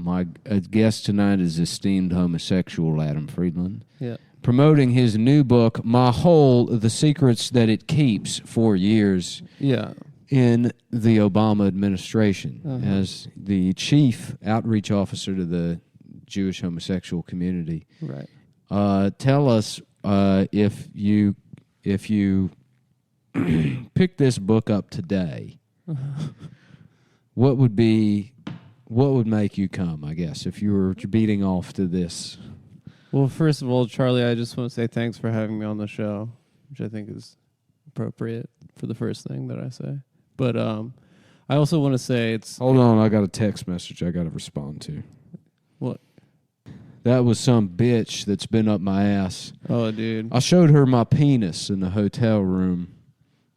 My guest tonight is esteemed homosexual Adam Friedland. Yeah. Promoting his new book, My Hole, The Secrets That It Keeps, 4 years Yeah. in the Obama administration as the chief outreach officer to the Jewish homosexual community. Right. Tell us if you pick this book up today, what would make you come, I guess, if you were beating off to this? Well, first of all, Charlie, I just want to say thanks for having me on the show, which I think is appropriate for the first thing that I say. But I also want to say it's... Hold on, I got a text message I got to respond to. What? That was some bitch that's been up my ass. Oh, dude. I showed her my penis in the hotel room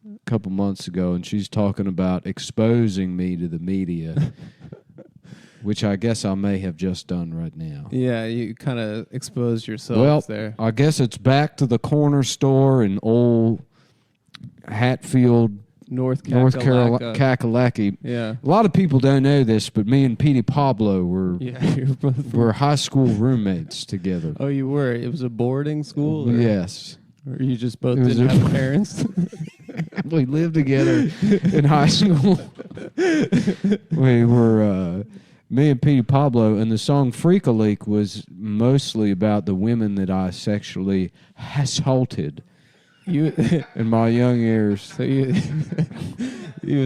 a couple months ago, and she's talking about exposing me to the media, which I guess I may have just done right now. Yeah, you kind of exposed yourself there. I guess it's back to the corner store in old Hatfield, North Carolina, Kakalaki. Yeah. A lot of people don't know this, but me and Petey Pablo were high school roommates together. Oh, you were? It was a boarding school? Or? Yes. Or you just both didn't have parents? We lived together in high school. We were... me and Petey Pablo, and the song Freak a Leak was mostly about the women that I sexually assaulted in my young years. So you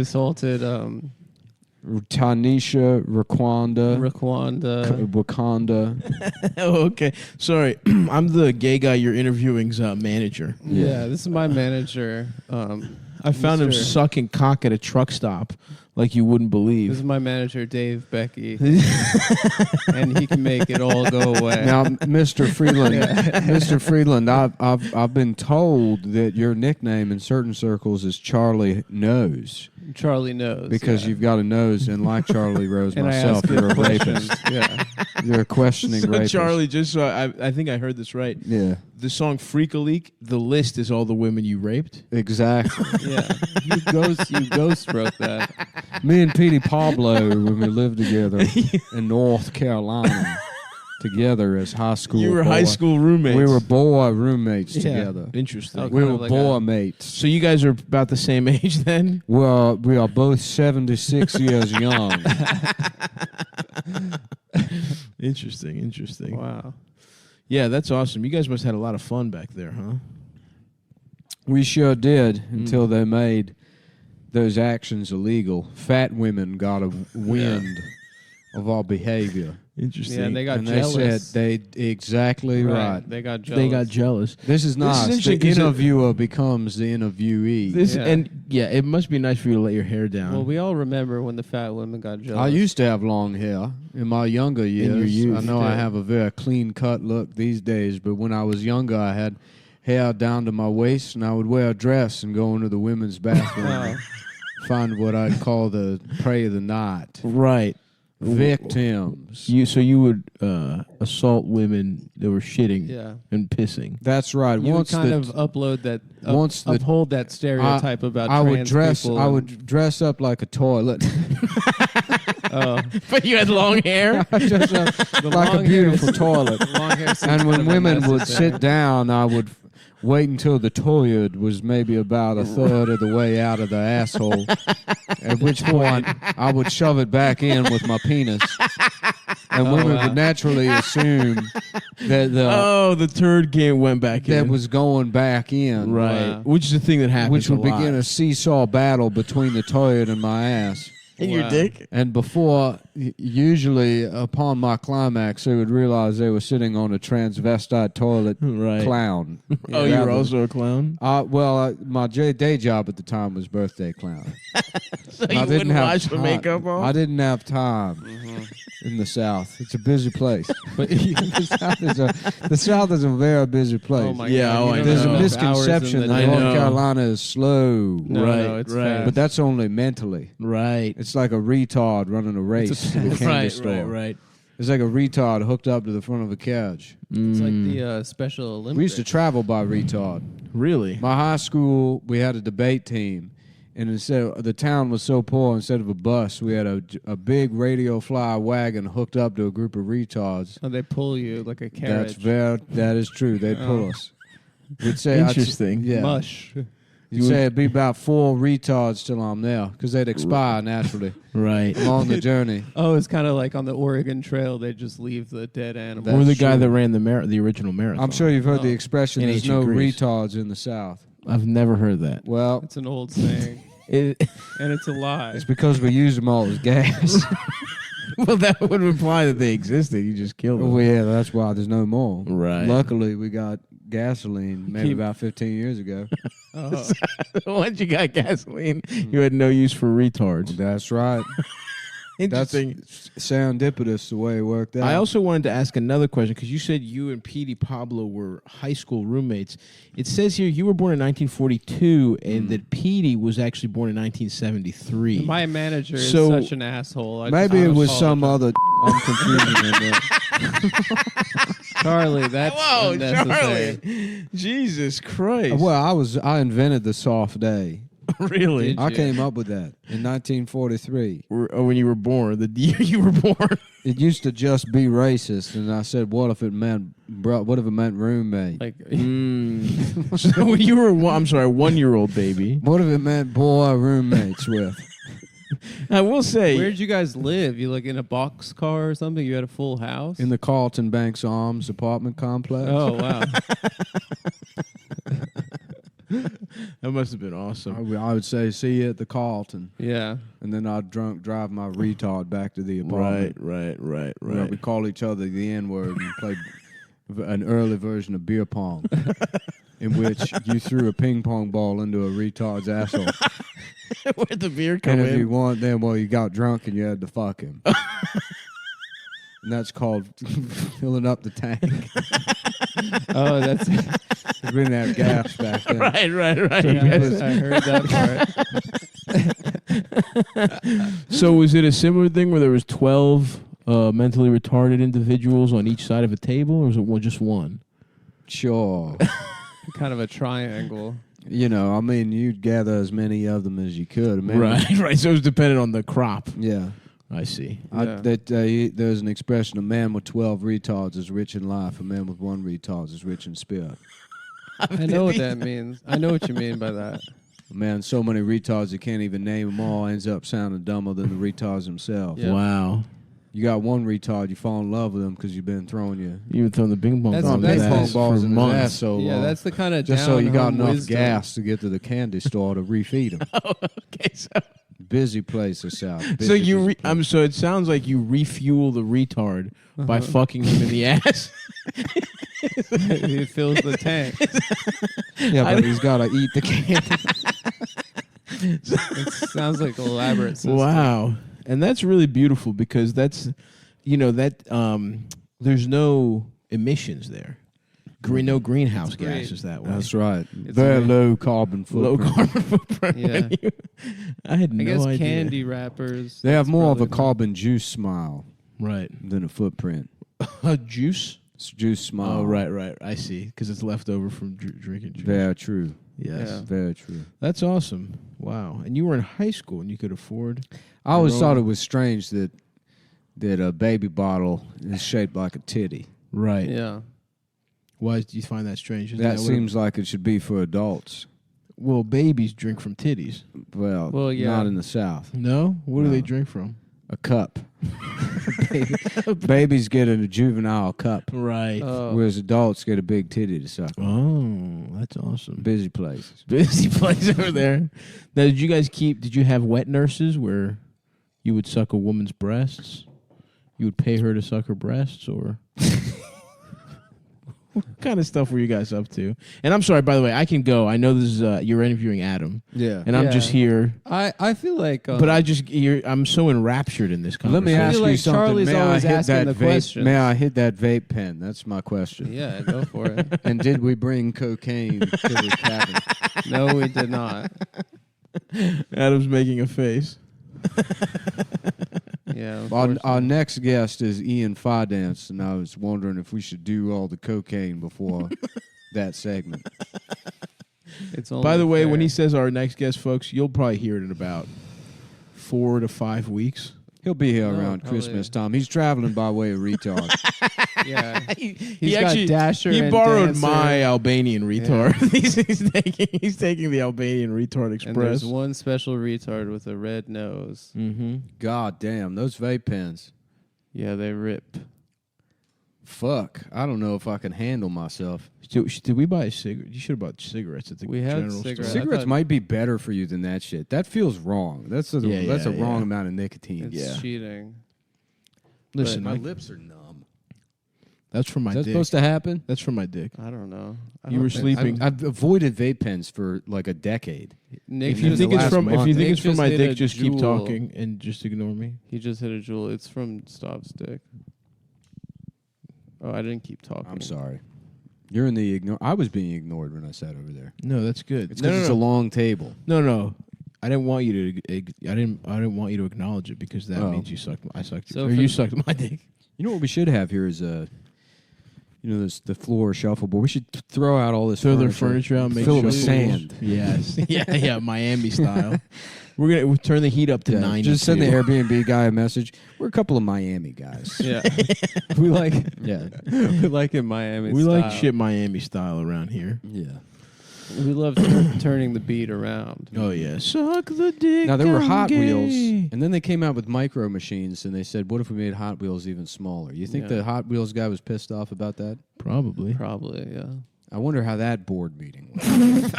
assaulted Tanisha, Wakanda. Oh, okay. Sorry. I'm the gay guy you're interviewing's manager. Yeah, this is my manager. I found him sucking cock at a truck stop like you wouldn't believe. This is my manager, Dave Becky. And he can make it all go away. Now, Mr. Friedland, I've been told that your nickname in certain circles is Charlie Nose. Charlie Knows. Because you've got a nose, and like Charlie Rose and myself, you're a rapist. Yeah. You're a questioning rapist. Charlie, just so I think I heard this right. Yeah. The song Freak a Leak, the list is all the women you raped? Exactly. Yeah. You ghost wrote that. Me and Petey Pablo, when we lived together in North Carolina, together as high school You were boy. high school roommates. We were boy roommates together. Interesting. Okay. We Kind were of like boy mates. So you guys are about the same age then? Well, we are both 76 years young. Interesting. Wow. Yeah, that's awesome. You guys must have had a lot of fun back there, huh? We sure did until they made those actions illegal. Fat women got a wind of our behavior. Interesting. Yeah, and they got and jealous. They said exactly right. They got jealous. They got jealous. This is nice. interesting The 'cause interviewer becomes the interviewee. It must be nice for you to let your hair down. Well, we all remember when the fat women got jealous. I used to have long hair in my younger years. your youth, I know you I did. have a very clean-cut look these days, but when I was younger, I had hair down to my waist, and I would wear a dress and go into the women's bathroom and find what I'd call the prey of the night. right. Victims. So you would assault women that were shitting Yeah. and pissing. That's right. You would Once kind the- of upload that, once the- uphold that stereotype about I trans would dress. people. I would dress up like a toilet. Oh, But you had long hair? I dress up like a long hair beautiful is- toilet. long hair seems And kind when of women would unnecessary. sit down, I would wait until the toilet was maybe about a third of the way out of the asshole, at which point I would shove it back in with my penis. And women would naturally assume that the turd can went back in. that was going back in. right. Wow. Which is the thing that happens Which would a lot. begin a seesaw battle between the toilet and my ass. in your Wow. dick? And before, usually upon my climax, they would realize they were sitting on a transvestite toilet Right. clown. Oh, you were also a clown? My day job at the time was birthday clown. So you wouldn't wash the makeup off? I didn't have time in the South. It's a busy place. But the South is a very busy place. Oh my Yeah, God. oh, you I don't There's know a know. the misconception hours in the that I day. North know. Carolina is slow. No, Right, no, it's right. fast. But that's only mentally. Right. It's like a retard running a race to the candy store. Right. It's like a retard hooked up to the front of a couch. It's like the Special Olympics. We used to travel by retard. Really? My high school, we had a debate team, And instead, the town was so poor. Instead of a bus, we had a big radio fly wagon hooked up to a group of retards. Oh, they pull you like a carriage. That is true. They'd pull us. We'd say Interesting. Yeah. Mush. You'd say it'd be about 4 retards till I'm there because they'd expire naturally Right. along the journey. Oh, it's kind of like on the Oregon Trail. They just leave the dead animal. Or the guy true. that ran the original marathon. I'm sure you've heard the Oh. expression, In there's ancient no Greece. retards in the South. I've never heard that. Well, It's an old saying, and it's a lie. it's because we use them all as gas. Well, that would imply that they existed. You just killed them. Well, yeah, that's why there's no more. Right. Luckily, we got gasoline maybe Keep- about 15 years ago. Oh. Once you got gasoline, you had no use for retards. That's right. That's Interesting. serendipitous the way it worked out. I also wanted to ask another question because you said you and Petey Pablo were high school roommates. It says here you were born in 1942 and that Petey was actually born in 1973. My manager is So- such an asshole. maybe it was some apologize. other. I'm confusing it. Charlie. That's Whoa, unnecessary. Charlie! Jesus Christ! Well, I invented the soft day. really? Did I you? came up with that in 1943. When you were born, the year you were born. It used to just be racist, and I said, "What if it meant roommate? Like, So when you were, 1-year-old baby. What if it meant boy roommates with?" I will say, where'd you guys live? You like in a box car or something? You had a full house? In the Carlton Banks Arms apartment complex. Oh wow. that must have been awesome. I would say, "See you at the Carlton," Yeah. and then I'd drive my retard back to the apartment. Right. We call each other the N-word and play an early version of beer pong, in which you threw a ping pong ball into a retard's asshole. Where'd the beer come And if in? you want, then you got drunk and you had to fuck him. And that's called filling up the tank. Oh, that's. We didn't have gas back then. Right. Yeah, I heard that part. So was it a similar thing where there was 12 mentally retarded individuals on each side of a table, or was it just one? Sure. Kind of a triangle. You know, I mean, you'd gather as many of them as you could. I mean, Right. So it was dependent on the crop. Yeah. I see. Yeah. There's an expression: a man with 12 retards is rich in life. A man with 1 retard is rich in spirit. I know what that means. I know what you mean by that. Man, so many retards you can't even name them all. Ends up sounding dumber than the retards themselves. Yeah. Wow. You got one retard, you fall in love with him because you've been throwing your You were throwing the ping pong That's balls the in best his thing. ass balls for in his months. ass so Yeah, long. that's the kind of Just so you got down-home enough wisdom. gas to get to the candy store to refeed him. Okay, so Busy place, the South. so you Busy place. so it sounds like you refuel the retard by fucking him in the ass. He fills the tank. Yeah, but he's got to eat the candy. It sounds like an elaborate system. Wow. And that's really beautiful because that's there's no emissions there. No greenhouse great. gases that way. That's right. It's Very great. low carbon Low footprint. carbon footprint. Yeah. I had I no guess idea. candy wrappers. They have that's more of a probably- carbon juice smile Right. than a footprint. A juice? It's juice smile. Oh, right. I see. Because it's left over from drinking juice. Very true. Yes. Yeah. Very true. That's awesome. Wow. And you were in high school and you could afford. I always Roll. thought it was strange that a baby bottle is shaped like a titty. Right. Yeah. Why do you find that strange? Isn't That what seems like it should be for adults. well, babies drink from titties. Well, yeah. not in the South. No? What do No. they drink from? A cup. Babies get a juvenile cup, Right. Oh. whereas adults get a big titty to suck. Oh, that's awesome. Busy places. Busy place over there. Now, did you have wet nurses where you would suck a woman's breasts? You would pay her to suck her breasts, or what kind of stuff were you guys up to? And I'm sorry, by the way, I can go. I know this is you're interviewing Adam, Yeah. and I'm Yeah. just here. I feel like. But I'm so enraptured in this Let conversation. me I ask feel you like something. Charlie's May I always hit asking that the vape? questions. May I hit that vape pen? That's my question. Yeah, go for it. And did we bring cocaine to the cabin? No, we did not. Adam's making a face. Yeah. Our unfortunately. next guest is Ian Fidance, and I was wondering if we should do all the cocaine before that segment. It's only By the way, when fair. he says our next guest, folks, you'll probably hear it in about 4 to 5 weeks. He'll be here No, around probably. Christmas time. He's traveling by way of retard. yeah, He got Dasher he and borrowed Dancer. my Albanian retard. he's taking the Albanian retard and express. there's one special retard with a red nose. Mm-hmm. God damn, those vape pens. Yeah, they rip. Fuck. I don't know if I can handle myself. Did we buy a cigarette? You should have bought cigarettes at the We had general cigarettes. store. Cigarettes thought- might be better for you than that shit. That feels wrong. That's a Yeah, that's a yeah, wrong yeah. amount of nicotine. It's cheating. Listen, My I- lips are numb. that's from my Is that dick. supposed to happen? That's from my dick. I don't know. I You don't were think- sleeping. I've avoided vape pens for like a decade. Nick If you just- think it's last from month. if you think Nick it's from just my hit dick, a just keep jewel. talking and just ignore me. He just hit a jewel. It's from Stav's dick. Oh, I didn't keep talking. I'm sorry. You're in the ignore. I was being ignored when I sat over there. No, that's good. It's no, because no, it's no. a long table. No. I didn't want you to. I didn't want you to acknowledge it because that Oh. means you sucked. I sucked. So or for- you sucked my dick. You know what we should have here is the floor shuffleboard. We should throw out all this Throw their furniture out, and make fill it with shufflebolds. sand. Yes. yeah, Miami style. We'll turn the heat up to Yeah, 90. just send the Airbnb guy a message. We're a couple of Miami guys. Yeah, we like Yeah, we like it Miami. We like style. shit Miami style around here. yeah. We love turning the beat around. Oh yeah, suck the dick. Now there were I'm Hot gay. Wheels, and then they came out with micro machines, and they said, "What if we made Hot Wheels even smaller?" You think Yeah. the Hot Wheels guy was pissed off about that? Probably. Probably, yeah. I wonder how that board meeting went.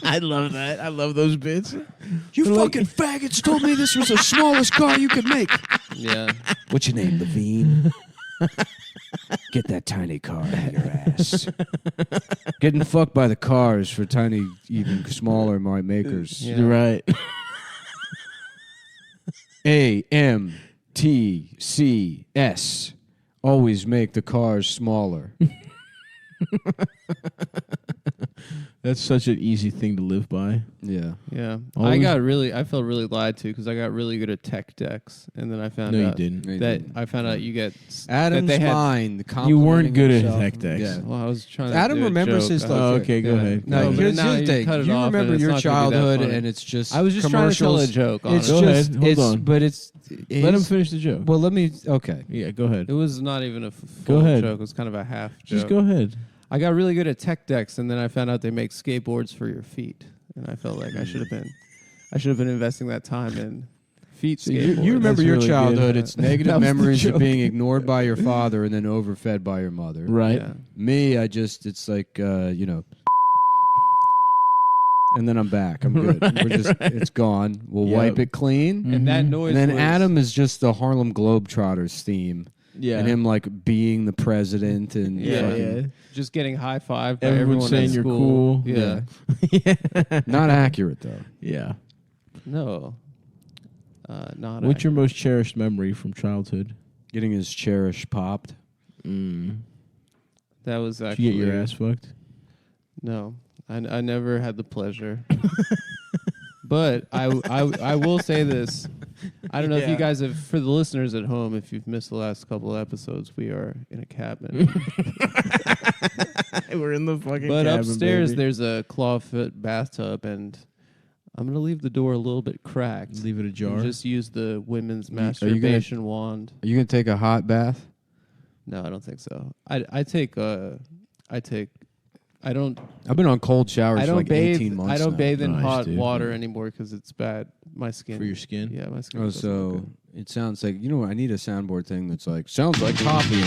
I love that. I love those bits. You They're like- fucking faggots told me this was the smallest car you could make. Yeah. What's your name, Levine? Get that tiny car out of your ass. Getting fucked by the cars for tiny, even smaller makers. Yeah. You're right. AMTCS. Always make the cars smaller. That's such an easy thing to live by. Yeah. Yeah. Always- I felt really lied to because I got really good at tech decks, and then I found No, you out didn't. that I found out you get Adam's that they had. mind. You weren't good at himself. tech decks. Yeah. Well, I was trying to. Adam do a remembers joke. his I stuff. was- Oh, okay, go ahead. No, No, but here's now the you thing. cut it You off and remember it's your not gonna be that childhood, funny. and it's just I was just trying to tell a commercials. joke. It's Go Honestly. ahead. just, Hold it's, on. but it's. Let him his- finish the joke. Well, let me. Okay. Yeah, go ahead. It was not even a Go full ahead. joke. It was kind of a half joke. Just go ahead. I got really good at tech decks, and then I found out they make skateboards for your feet, and I felt like I should have been investing that time in feet So skateboards. you remember That's your really good. childhood. It's That negative was the memories of joke. being ignored by your father and then overfed by your mother. Right. Yeah. Me, it's like, and then I'm back. I'm good. It's gone. We'll Yep. wipe it clean. And that Mhm. noise. And then was, Adam is just the Harlem Globetrotters theme. Yeah. And him like being the president and Yeah, fucking- just getting high fived by Everyone everyone saying at you're school. cool. Yeah. not accurate though. Yeah. No. Not. What's your most cherished memory from childhood? Getting his cherish popped. That was Did actually. you get your ass fucked? No, I never had the pleasure. But I will say this. I don't know if you Yeah. guys have, for the listeners at home, if you've missed the last couple of episodes, we are in a cabin. We're in the fucking But cabin, upstairs, baby. there's a clawfoot bathtub, and I'm going to leave the door a little bit cracked. Leave it ajar. And just use the women's Are you gonna- masturbation wand. Are you gonna take a hot bath? No, I don't think so. I don't I've been on cold showers I for don't like bathe. 18 months. I don't now. bathe in Nice, hot dude. water anymore because it's bad. My skin. For your skin? Yeah, my skin. Oh, doesn't look so good. it sounds like I need a soundboard thing that's like sounds like copying.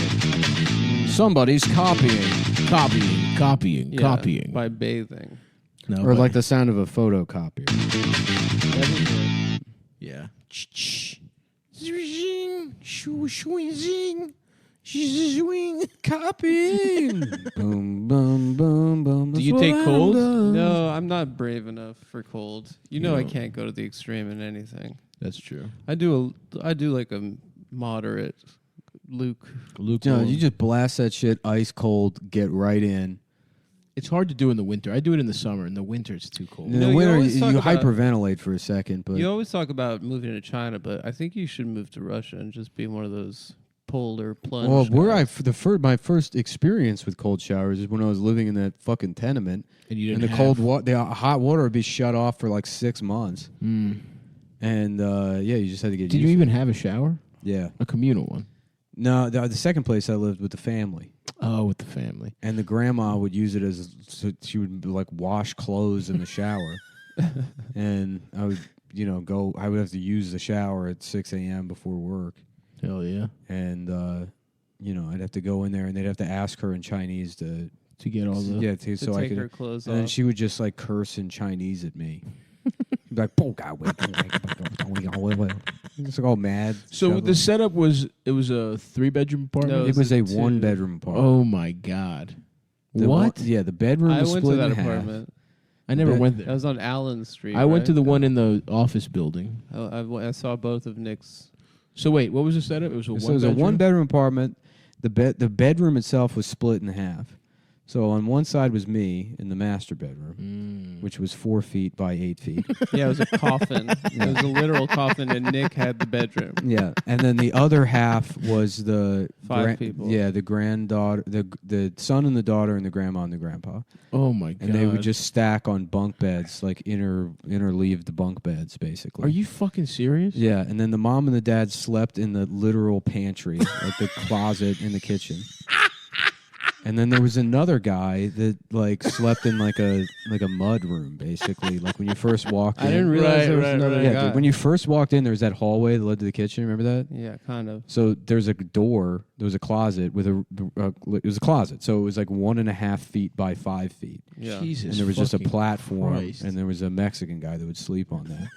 Somebody's copying, Copying. Yeah, Copying. by bathing. No, or but- like the sound of a photocopier. Yeah. Copying. Boom, boom, boom, boom. Do you That's take what cold? I do. No, I'm not brave enough for cold. You know I know. can't go to the extreme in anything. That's true. I do like a moderate Luke. No, you just blast that shit ice cold. Get right in. It's hard to do in the winter. I do it in the summer. In the winter, it's too cold. In No, the you winter, always you talk about- hyperventilate for a second, but You always talk about moving to China, but I think you should move to Russia and just be one of those pulled or plunged. Well, where out. my first experience with cold showers is when I was living in that fucking tenement, And you and didn't the hot water would be shut off for like 6 months, and you just had to get. Did used you to even have a shower? Yeah. A communal one? No, the second place I lived with the family, Oh, with the family. and the grandma would use it as so she would like wash clothes in the shower, and I would go. I would have to use the shower at 6 a.m. before work, Hell yeah. and I'd have to go in there, and they'd have to ask her in Chinese to To get all the... so I take could. her clothes And then off. she would just like curse in Chinese at me. She'd be like, it's like all mad. So the setup was, it was a 3-bedroom apartment? No, it was a two. 1-bedroom apartment. Oh, my God. The what? the bedroom I was went split to that in half. apartment. I never That- went That there. was on Allen Street. I went right? to the one in the office building. I saw both of Nick's. So wait, what was the setup? It was a So it was a 1-bedroom apartment. The bedroom itself was split in half. So on one side was me in the master bedroom, which was 4 feet by 8 feet. Yeah, it was a coffin. It was a literal coffin, and Nick had the bedroom. Yeah, and then the other half was the 5 people. Yeah, the granddaughter, the son and the daughter, and the grandma and the grandpa. Oh, my God. And they would just stack on bunk beds, like interleaved bunk beds, basically. Are you fucking serious? Yeah, and then the mom and the dad slept in the literal pantry, like the closet in the kitchen. And then there was another guy that like slept in like a mud room, basically. Like when you first walked in. I didn't realize there was Right, another Yeah, guy. dude, when you first walked in, there was that hallway that led to the kitchen. Remember that? Yeah, kind of. So there's a door. There was a closet with it was a closet. So it was like 1.5 feet by 5 feet. Yeah. Jesus And there was just a fucking platform, Christ. and there was a Mexican guy that would sleep on that.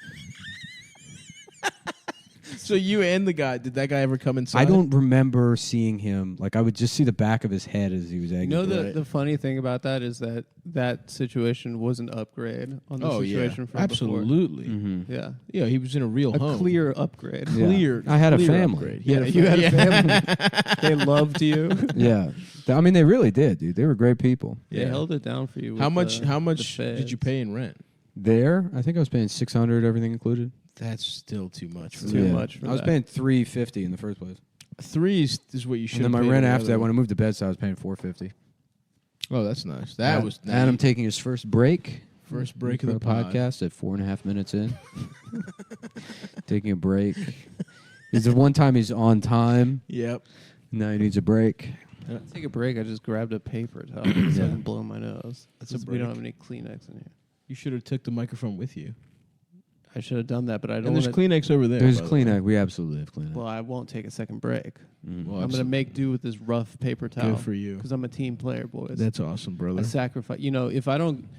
So you and the guy, did that guy ever come inside? I don't remember seeing him. Like I would just see the back of his head as he was exiting. You know, Right. the funny thing about that is that situation was an upgrade on the Oh, yeah. situation from Absolutely. Mhm. before. Yeah. Yeah, he was in a real A home. clear upgrade. Yeah. Clear. I had a clear family. upgrade. Yeah, He you had a yeah. family. They loved you. Yeah, I mean they really did, dude. They were great people. They Yeah. held it down for you. How with much? the- How the much did you feds. pay in rent? There, I think I was paying $600, everything included. That's still too much. For Too me. much for I was that. paying $350 in the first place, 3 is what you should. and then my rent after that, when I moved to Bed-Stuy, I was paying $450. Oh, that's nice. That was nice. Adam taking his first break. First break of for the pod. podcast at 4.5 minutes in. Taking a break. It's the one time he's on time. Yep. Now he needs a break. Take a break. I just grabbed a paper towel so I didn't blow my nose. That's a We don't break. have any Kleenex in here. You should have took the microphone with you. I should have done that, but I don't And there's want Kleenex over there. There's by the way. Kleenex. We absolutely have Kleenex. Well, I won't take a second break. Mm. Well, I'm going to make do with this rough paper towel. Good for you. Because I'm a team player, boys. That's awesome, brother. I sacrifice. You know, if I don't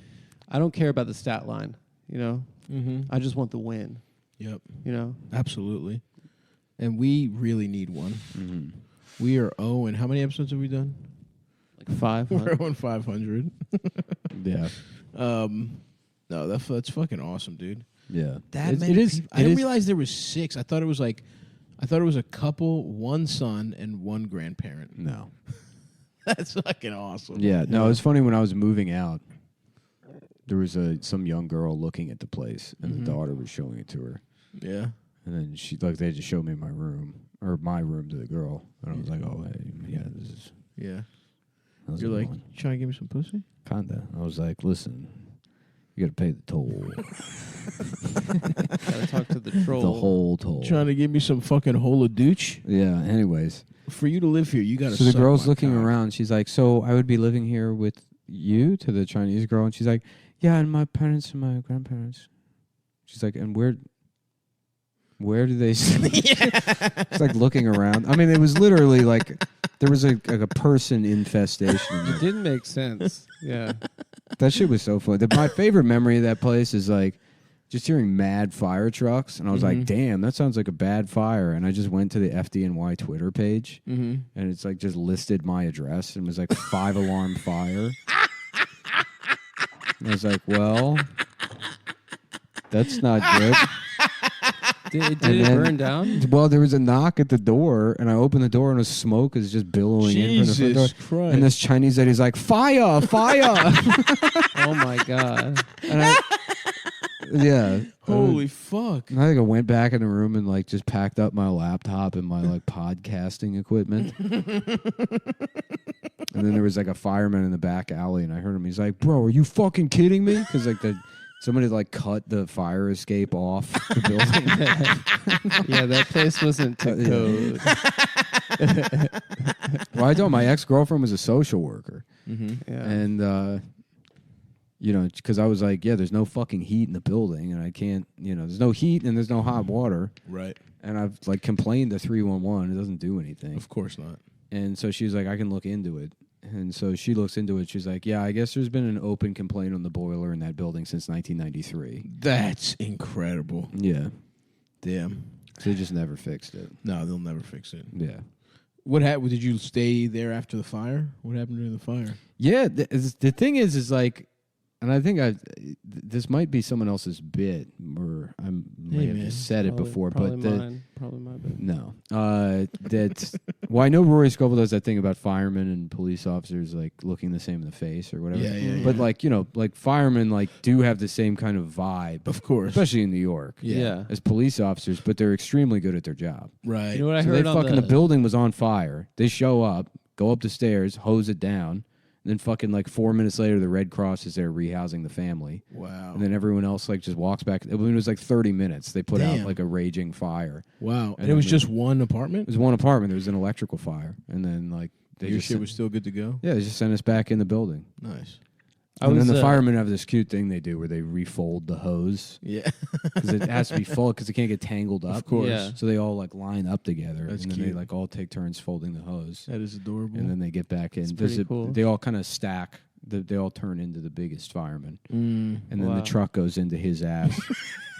care about the stat line. You know, Mm-hmm. I just want the win. Yep. You know, Absolutely. And we really need one. Mhm. We are and how many episodes have we done? like 5. We're on 500. Yeah. No, that's fucking awesome, dude. Yeah. That It- many it is. people? I it didn't is- realize there was 6. I thought it was a couple, one son, and one grandparent. No. That's fucking awesome. Yeah. No, it was funny when I was moving out. There was some young girl looking at the place, and Mhm. the daughter was showing it to her. Yeah. And then they just showed me my room to the girl, and I was like, oh, hey, yeah, this is. Yeah. how's You're it like, going? you trying to give me some pussy? Kinda. I was like, listen, you got to pay the toll, gotta talk to the troll. the whole toll. Trying to give me some fucking hole of douche? Yeah. Anyways, For you to live here, you got to so the girl's looking around. She's like, so I would be living here with you, to the Chinese girl, and she's like, yeah, and my parents and my grandparents. She's like, and where do they sleep? It's like looking around. I mean, it was literally like there was a person infestation. In It there. didn't make sense. Yeah. That shit was so fun. My favorite memory of that place is like just hearing mad fire trucks, and I was like, Mhm. damn, that sounds like a bad fire. And I just went to the FDNY Twitter page, Mm-hmm. and it's like just listed my address, and it was like 5-alarm fire. And I was like, well, that's not good. Did And it then- burn down? Well, there was a knock at the door, and I opened the door, and the smoke is just billowing in from the front door. Jesus Christ. And this Chinese lady's like, fire, fire. Oh my god. And yeah. Holy fuck. I think I went back in the room and like just packed up my laptop and my like podcasting equipment. And then there was like a fireman in the back alley, and I heard him. He's like, "Bro, are you fucking kidding me?" Because like somebody like cut the fire escape off the building. Yeah, that place wasn't to code. Well, I told my ex-girlfriend was a social worker, Mm-hmm. Yeah. and you know, because I was like, "Yeah, there's no fucking heat in the building, and I can't, you know, there's no heat and there's no hot water." Right. And I've like complained to 311. It doesn't do anything. Of course not. And so she was like, I can look into it. And so she looks into it. She's like, yeah, I guess there's been an open complaint on the boiler in that building since 1993. That's incredible. Yeah. Damn. So they just never fixed it. No, they'll never fix it. Yeah. What happened? Did you stay there after the fire? What happened during the fire? Yeah. The thing is like, and I think this might be someone else's bit, or I may have man. just said it before, Probably but mine. Probably my bad. no. Well, I know Rory Scovel does that thing about firemen and police officers like looking the same in the face or whatever. Yeah. But like, you know, like firemen like do have the same kind of vibe, Of course. especially in New York, Yeah. as police officers, but they're extremely good at their job. Right. You know what I So heard they on fucking the building was on fire. They show up, go up the stairs, hose it down, and then fucking like 4 minutes later, the Red Cross is there rehousing the family. Wow. And then everyone else like just walks back. I mean, it was like 30 minutes. They put out Damn. like a raging fire. Wow. And And it was then- just one It apartment? was one apartment. There was an electrical fire, and then like they Your just shit was still good to go? yeah, they just sent us back in the building. Nice. And then the firemen have this cute thing they do where they refold the hose Yeah. because it has to be full because it can't get tangled up. Of course. Yeah. So they all like line up together, That's and then they cute. like all take turns folding the hose, That is adorable. and then they get back in. It's pretty cool. They all kind of stack. They all turn into the biggest fireman, and then Wow. the truck goes into his ass,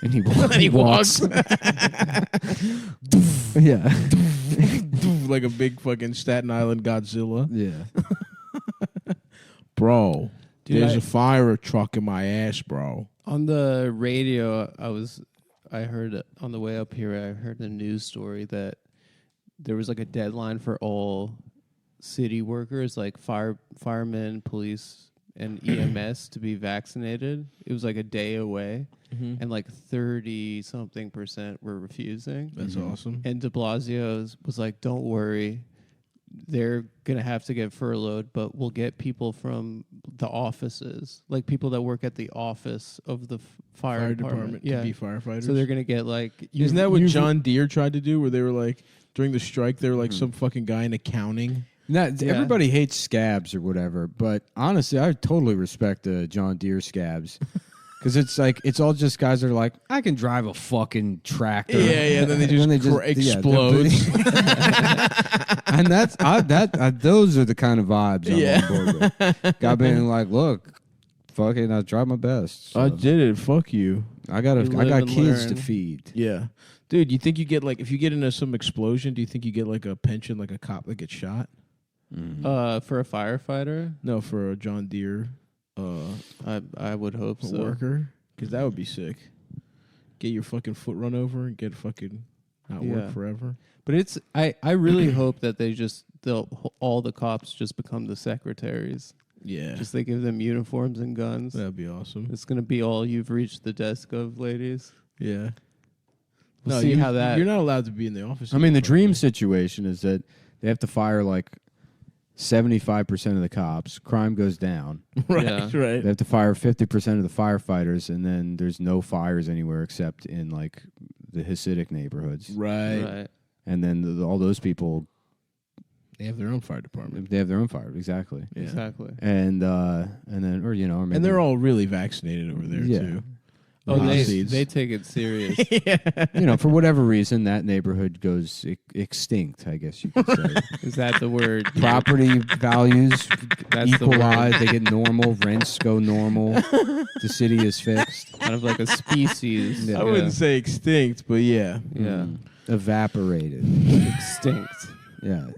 and he And he walks. yeah, Like a big fucking Staten Island Godzilla. yeah. Bro, Dude, there's a fire truck in my ass, bro. On the radio, I heard on the way up here, I heard a news story that there was like a deadline for all city workers, like firemen, police, and EMS to be vaccinated. It was like a day away, and like 30-something% were refusing. That's awesome. And de Blasio was like, don't worry. They're going to have to get furloughed, but we'll get people from the offices, like people that work at the office of the fire department. to be firefighters. So they're going to get like... Isn't that what John Deere tried to do, where they were like, during the strike, they were like some fucking guy in accounting? Now, Yeah. everybody hates scabs or whatever, but honestly, I totally respect the John Deere scabs. Because it's like, it's all just guys that are like, I can drive a fucking tractor. Yeah, then they just, yeah, explode. And those are the kind of vibes I'm Yeah. on board with. Guy being like, look, fucking, I tried my best. So I did it. Fuck you. I You live got and kids to learn. feed. Yeah. Dude, you think you get like, if you get into some explosion, do you think you get like a pension, like a cop that gets shot? for a firefighter, No, for a John Deere I would hope so. worker? Because that would be sick. Get your fucking foot run over and get fucking not Yeah. work forever. But it's I really hope that all the cops just become the secretaries. Yeah. Just they give them uniforms and guns. That'd be awesome. It's gonna be all you've reached the desk of, ladies. Yeah. We'll see how that. You're not allowed to be in the office. I mean, the anymore. dream situation is that they have to fire like 75% of the cops. Crime goes down. right, Yeah. right. They have to fire 50% of the firefighters, and then there's no fires anywhere except in like the Hasidic neighborhoods. Right. Right. And then all those people, They have their own fire department. they have their own fire. Exactly. Yeah. Exactly. And then, or you know, or maybe, And they're all really vaccinated over there Yeah. too. Oh, they Nazis. take it serious. you know, for whatever reason, that neighborhood goes extinct. I guess you could say. Is that the word? Property values That's the equalize. word. They get normal. Rents go normal. The city is fixed. Kind of like a species. Yeah. I wouldn't say extinct, but yeah. Yeah. Evaporated. Extinct. Yeah.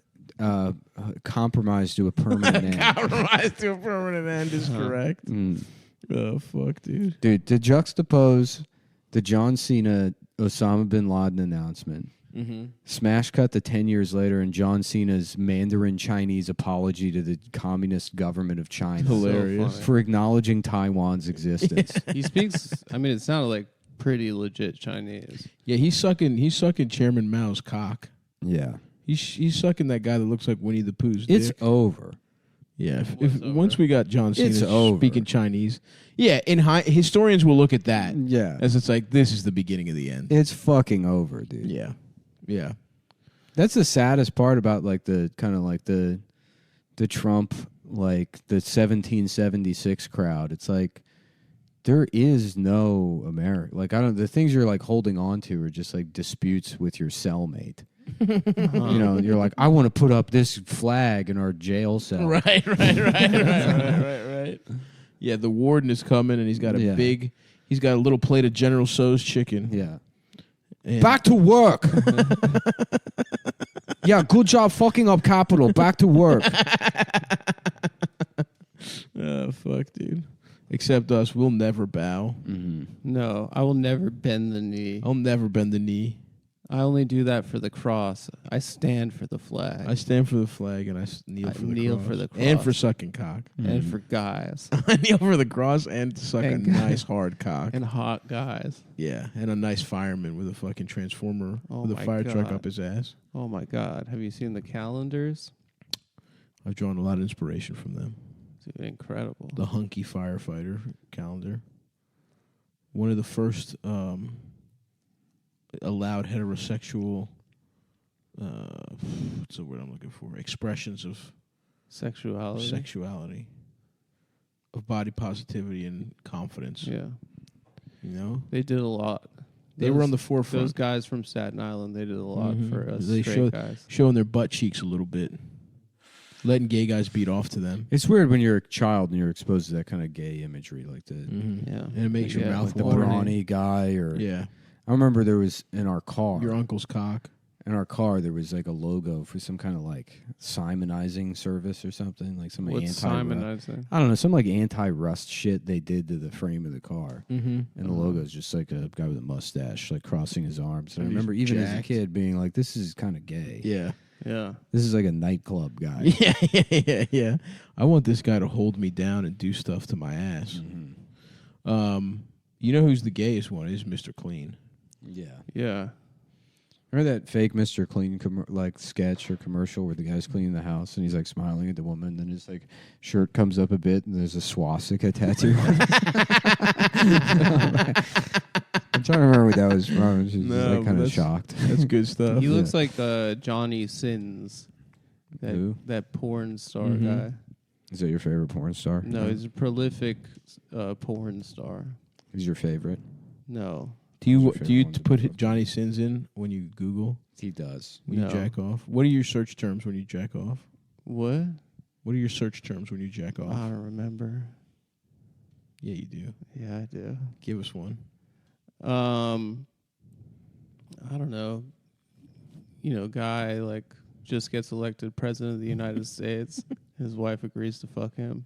Compromised to a permanent end. Compromise to a permanent end is correct. Mm. Oh fuck, dude. Dude, to juxtapose the John Cena Osama bin Laden announcement, smash cut to 10 years later and John Cena's Mandarin Chinese apology to the communist government of China Hilarious. funny. for acknowledging Taiwan's existence. He speaks. I mean, it sounded like pretty legit Chinese. Yeah, he's sucking Chairman Mao's cock. Yeah. He's sucking that guy that looks like Winnie the Pooh's It's dick. over. Yeah, What's if over? once we got John Cena It's over. speaking Chinese, yeah, historians will look at that Yeah. as it's like this is the beginning of the end. It's fucking over, dude. Yeah, yeah, That's the saddest part about like the kind of like the Trump, like the 1776 crowd. It's like there is no America. Like the things you're like holding on to are just like disputes with your cellmate. You know, you're like, I want to put up this flag in our jail cell. right. Yeah, the warden is coming, and he's got a little plate of General Tso's chicken. Yeah. And Back to work. Yeah, good job fucking up Capitol. Back to work. oh fuck, dude. Except us, we'll never bow. Mm-hmm. No, I will never bend the knee. I'll never bend the knee. I only do that for the cross. I stand for the flag. I stand for the flag, and I kneel for the kneel cross. for the and cross. for sucking cock. and for guys I kneel for the cross and to suck And a nice hard cock. and hot guys. Yeah, and a nice fireman with a fucking transformer Oh with a my fire truck God. up his ass. Oh my God! Have you seen the calendars? I've drawn a lot of inspiration from them. Dude, incredible. The hunky firefighter calendar. One of the first allowed heterosexual what's the word I'm looking for? Expressions of Sexuality. sexuality. Of body positivity and confidence. Yeah, You know? they did a lot. They were on the forefront. Those guys from Staten Island, they did a lot Mhm. for us They straight guys. showing their butt cheeks a little bit. Letting gay guys beat off to them. It's weird when you're a child and you're exposed to that kind of gay imagery, like the Mm-hmm. Yeah, And it makes your mouth like the water. brawny guy, or Yeah. I remember there was in our car. Your uncle's cock. In our car, there was like a logo for some kind of like Simonizing service or something, like some what's Simonizing? I don't know, some like anti-rust shit they did to the frame of the car. Mm-hmm. And the logo is just like a guy with a mustache, like crossing his arms. And I And he's remember even as a jacked. kid being like, "This is kind of gay. Yeah. Yeah, This is like a nightclub guy." Yeah. I want this guy to hold me down and do stuff to my ass. Mhm. You know who's the gayest one? Is Mr. Clean. Yeah. yeah. Remember that fake Mr. Clean like sketch or commercial where the guy's cleaning the house and he's like smiling at the woman, and then his like shirt comes up a bit and there's a swastika tattoo. I'm trying to remember what that was from. She's No, like kind but of that's- shocked. That's good stuff. He looks like Johnny Sins, Who? that porn star Mhm. guy. Is that your favorite porn star? No, he's a prolific porn star. He's your favorite? No, Do you Who's your do favorite you one to put put? Johnny Sins in when you Google He does. when you No. jack off? What are your search terms when you jack off? what? What are your search terms when you jack off? I don't remember. Yeah, you do. Yeah, I do. Give us one. I don't know. You know, guy like just gets elected president of the United States. His wife agrees to fuck him.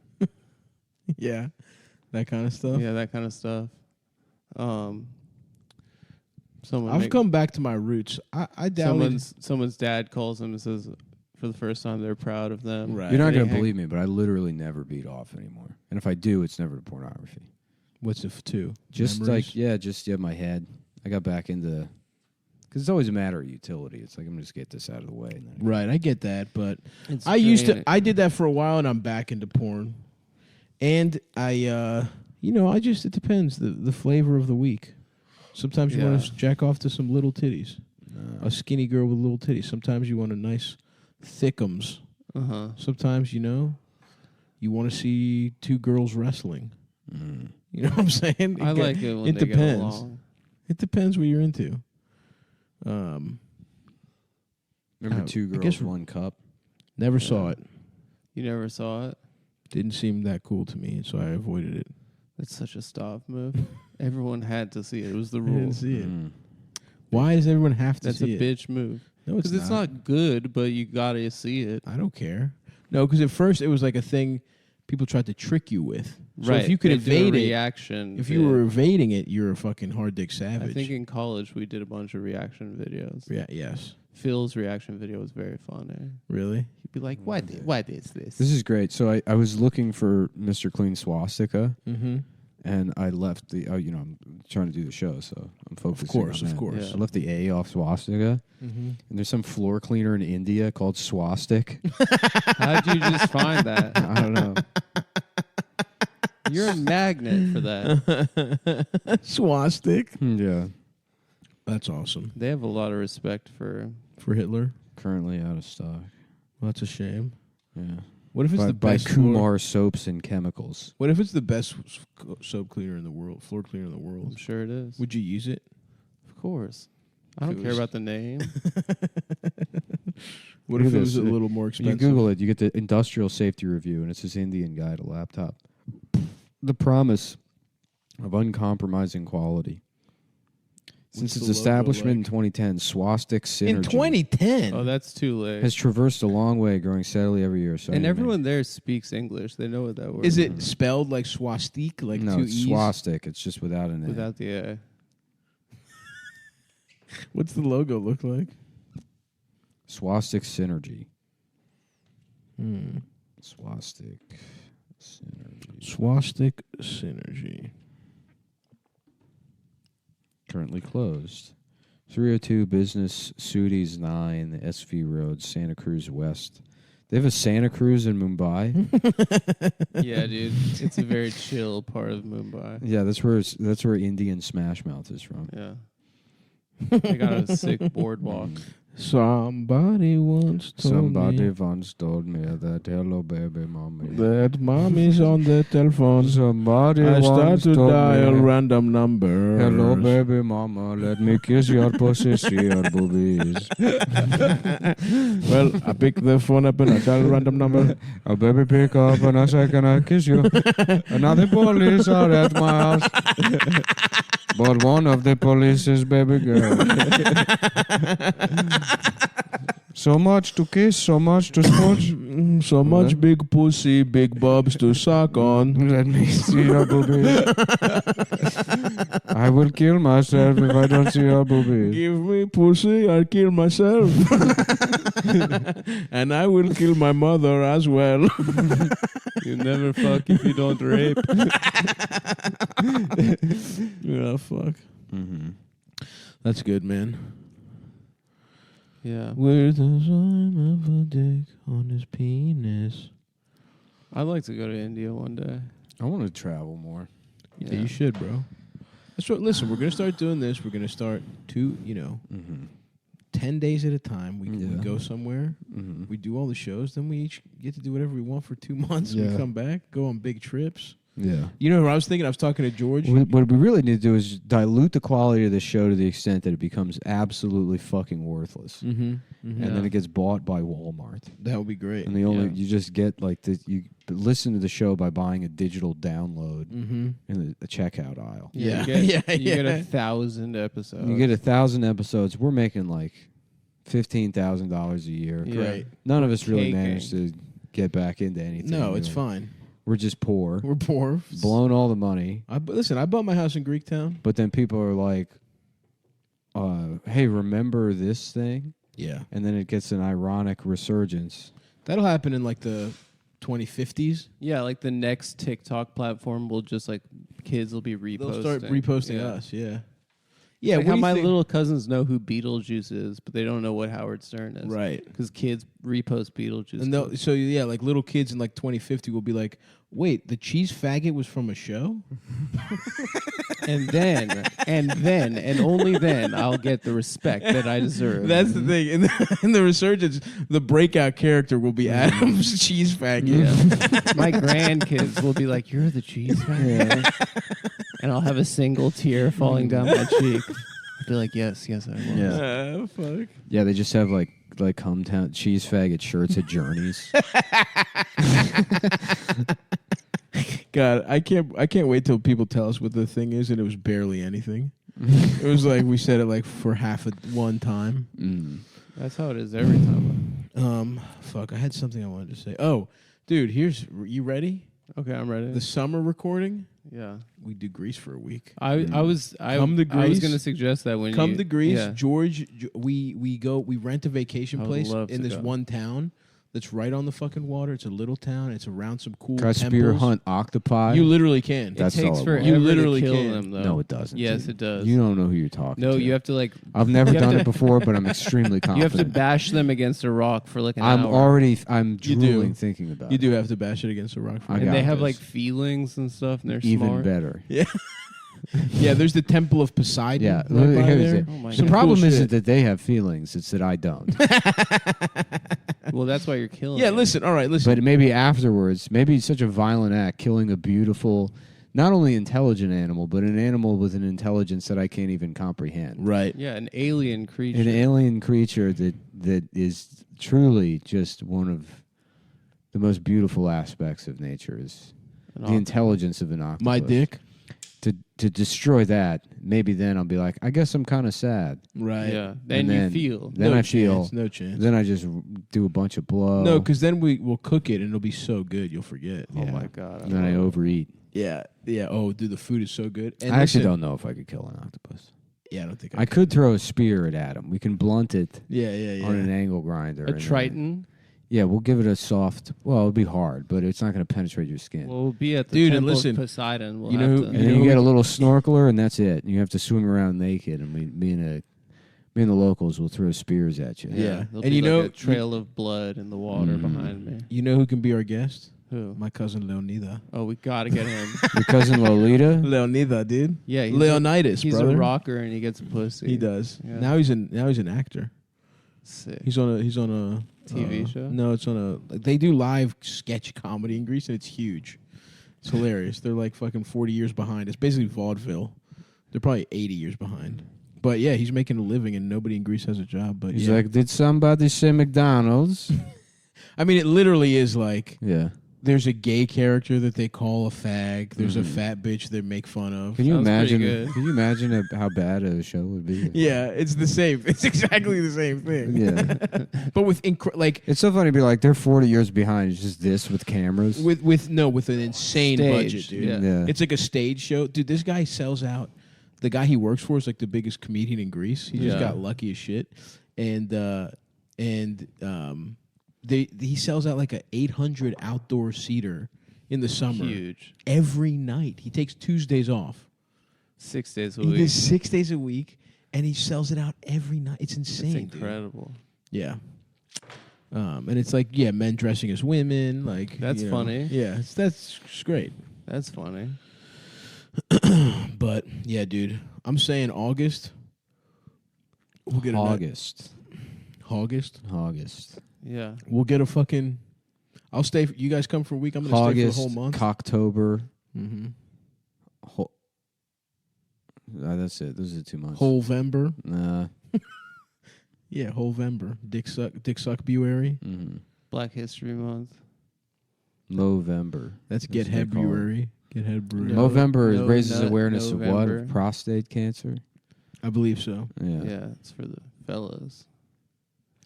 Yeah, that kind of stuff. Yeah, that kind of stuff. Someone I've come back to my roots. I doubted. someone's dad calls him and says for the first time they're proud of them. Right. You're not They going to hang- believe me, but I literally never beat off anymore. And if I do, it's never to pornography. What's it to? Just Memories? like, my head. I got back into, because it's always a matter of utility. It's like, I'm going to just get this out of the way. And then Right, I get that, but It's I did that for a while, and I'm back into porn. And it depends the flavor of the week. Sometimes you want Yeah. to jack off to some little titties, a skinny girl with little titties. Sometimes you want a nice thickums. Uh-huh. Sometimes you want to see two girls wrestling. You know what I'm saying? I like it when it they depends. get along. It depends what you're into. Remember I Two guess Girls, One Cup? Never saw it. You never saw it? Didn't seem that cool to me, so I avoided it. That's such a stop move. Everyone had to see it. It was the I rule. didn't see it. Mm. Why does everyone have to That's a see it? bitch move. No, it's Because it's not good, but you gotta see it. I don't care. No, because at first it was like a thing people tried to trick you with. So right. if you could They did a evade it, reaction. if you were evading it, you're a fucking hard dick savage. I think in college we did a bunch of reaction videos. Yeah. Yes. Phil's reaction video was very funny. Really? He'd be like, Oh, "What? What is this?" This is great. So I was looking for Mr. Clean swastika, Mm-hmm. And I left the. Oh, I'm trying to do the show, so I'm focusing. course, on of that. course. Yeah. I left the A off swastika, and there's some floor cleaner in India called Swastik. How'd you just find that? I don't know. You're a magnet for that. Swastik. Yeah, That's awesome. They have a lot of respect for. For Hitler. currently out of stock. Well, that's a shame. Yeah, What if it's the by best Kumar Soaps and Chemicals. What if it's the best soap cleaner in the world, floor cleaner in the I'm world? sure it is. Would you use it? Of course. I If don't it care was- about the name. What Look if at it was this. a little more When expensive? you Google it, you get the industrial safety review, and it's this Indian guy at a laptop. The promise of uncompromising quality. Since What's its the logo establishment in like? 2010, Swastik Synergy In 2010. Oh, that's too late. has traversed a long way, growing steadily every year. So And everyone there speaks English. They know what that word Is it spelled like swastik, like no, two it's E's? swastik. It's just without an A. without the A. What's the logo look like? Swastik Synergy. Hmm. Swastik Synergy. Swastik Synergy. Currently closed. 302 Business Sudis 9 SV Road, Santa Cruz West. They have a Santa Cruz in Mumbai. Yeah, dude. It's a very chill part of Mumbai. Yeah, that's where Indian Smash Mouth is from. Yeah. They got a sick boardwalk. Somebody once told Somebody me once told me that hello baby mommy. that mommy's on the telephone. Somebody I start once to told dial me, random numbers. hello baby mama, let me kiss your pussy, see your boobies. Well, I pick the phone up and I dial a random number. A baby pick up and I say, can I kiss you? Another police are at my house. But one of the police is baby girl. So much to kiss, so much to smooch. So much big pussy, big bubs to suck on. Let me see your boobies. I will kill myself if I don't see your boobies. Give me pussy, I'll kill myself. And I will kill my mother as well. You never fuck if you don't rape. Yeah, fuck. Mm-hmm. That's good, man. Yeah. With the sign of a dick on his penis. I'd like to go to India one day. I want to travel more. Yeah, you should, bro. That's what. Listen, we're gonna start doing this. We're gonna start 10 days at a time. We Yeah. go somewhere. Mm-hmm. We do all the shows. Then we each get to do whatever we want for 2 months. Yeah. We come back, go on big trips. Yeah. You know what I was thinking? I was talking to George. What we really need to do is dilute the quality of the show to the extent that it becomes absolutely fucking worthless. Mm-hmm. And then it gets bought by Walmart. That would be great. And you just get like you listen to the show by buying a digital download Mm-hmm. in the checkout aisle. Yeah. You get, Yeah, you get yeah. 1,000 episodes. You get 1,000 episodes. We're making like $15,000 a year. Yeah. Great. None of us really Caking. managed to get back into anything. No, it's really. fine. We're just poor. We're poor. Blown all the money. Listen, I bought my house in Greektown. But then people are like, hey, remember this thing? Yeah. And then it gets an ironic resurgence. That'll happen in like the 2050s. Yeah, like the next TikTok platform will just like kids will be reposting. They'll start reposting Yeah. us. Yeah. Yeah. Like what how do you my think? little cousins know who Beetlejuice is, but they don't know what Howard Stern is. Right. Because kids repost Beetlejuice. And so yeah, like little kids in like 2050 will be like, "Wait, the cheese faggot was from a show?" and then, and only then, I'll get the respect that I deserve. That's the thing. In the resurgence, the breakout character will be Adam's cheese faggot. Yeah. My grandkids will be like, "You're the cheese faggot," and I'll have a single tear falling down my cheek. I'll be like, "Yes, I was." Yeah. Fuck. Yeah, they just have like hometown cheese faggot shirts at Journeys. God, I can't wait till people tell us what the thing is, and it was barely anything. It was like we said it like for one time. Mm. That's how it is every time. Fuck, I had something I wanted to say. Oh, dude, you ready? Okay, I'm ready. The summer recording, Yeah, we do Greece for a week. I was Come to I was Greece. gonna suggest that when Come you to Greece, Yeah. George. We rent a vacation I would place love in to this go. one town. that's right on the fucking water. It's a little town. It's around some cool Try temples. spear hunt octopi. You literally can. That's it takes all it forever was. You literally to kill can. them, though. No, it doesn't. Yes, dude. it does. You don't know who you're talking No, to. you have to like. I've never you have done to- it before, but I'm extremely You confident. have to bash them against a rock for like an I'm hour. I'm You do. drooling thinking about You it. do have to bash it against a rock. For I a and got they while. have this. like feelings and stuff, and they're Even smart. better. Yeah, there's the Temple of Poseidon. Yeah, right by here's there. it. Oh my The Some God. problem cool isn't shit. that they have feelings; it's that I don't. Well, that's why you're killing. Yeah, it. listen. All right, listen. But maybe afterwards, maybe it's such a violent act, killing a beautiful, not only intelligent animal, but an animal with an intelligence that I can't even comprehend. right. Yeah, an alien creature. An alien creature that is truly just one of the most beautiful aspects of nature is An the octopus. intelligence of an octopus. My dick. To destroy that, maybe then I'll be like, I guess I'm kind of sad. Right. Yeah, then And you then- feel. Then no I feel. chance, no chance. Then I just do a bunch of blow. No, because then we'll cook it and it'll be so good you'll forget. Oh Yeah. my god. then I overeat. Yeah. Yeah. Oh, dude, the food is so good. And I actually listen- don't know if I could kill an octopus. Yeah, I don't think I could throw a spear at Adam. We can blunt it Yeah, yeah. on an angle grinder. A and then- triton. Yeah, we'll give it a soft. Well, it'll be hard, but it's not going to penetrate your skin. Well, we'll be at the Dude, and Temple listen, of Poseidon. We'll you know have who- to- and you then know you get a what- little snorkeler, and that's it. You have to swim around naked, and me and the locals will throw spears at you. Yeah. There'll And be you like know- a trail of blood in the water Mm. behind me. You know who can be our guest? Who? My cousin Leonida. Oh, we gotta get him. Your cousin Lolita. Leonida, dude. Yeah, he's Leonidas, he's brother. a rocker and he gets pussy. He does. Yeah. Now he's an actor. Sick. He's on a TV show? No, it's on a. They do live sketch comedy in Greece, and it's huge. It's hilarious. They're like fucking 40 years behind. It's basically vaudeville. They're probably 80 years behind. But yeah, he's making a living, and nobody in Greece has a job. But He's yeah. like, did somebody say McDonald's? I mean, it literally is like Yeah. there's a gay character that they call a fag. There's a Mhm. fat bitch they make fun of. Can you Sounds pretty imagine? good. Can you imagine how bad a show would be? Yeah, it's the same. It's exactly the same thing. Yeah. But with like It's so funny to be like, they're 40 years behind. It's just this with cameras. with an insane Stage, budget, dude. yeah. Yeah. It's like a stage show. Dude, this guy sells out. The guy he works for is like the biggest comedian in Greece. He just Yeah. got lucky as shit. He sells out like a 800 outdoor seater in the summer Huge. every night. He takes Tuesdays off. 6 days a He week. does 6 days a week and he sells it out every night. It's insane. It's dude. incredible. Yeah. And it's like, yeah, men dressing as women. Like That's you know. funny. Yeah, that's great. That's funny. But yeah, dude, I'm saying August. We'll get August. August. August. Yeah. We'll get a fucking. I'll stay. You guys come for a week. I'm gonna stay for August. the whole month. Cocktober. Mm-hmm. That's it. Those are 2 months. Wholevember. Nah. Yeah, Wholevember. Dick Suckbuary. Mm-hmm. Black History Month. Movember. That's That's Get what they call it. Hebruary. Get Hebruary. No. Movember raises Nut awareness of what? November. Of prostate cancer? I believe so. Yeah. Yeah, it's for the fellas.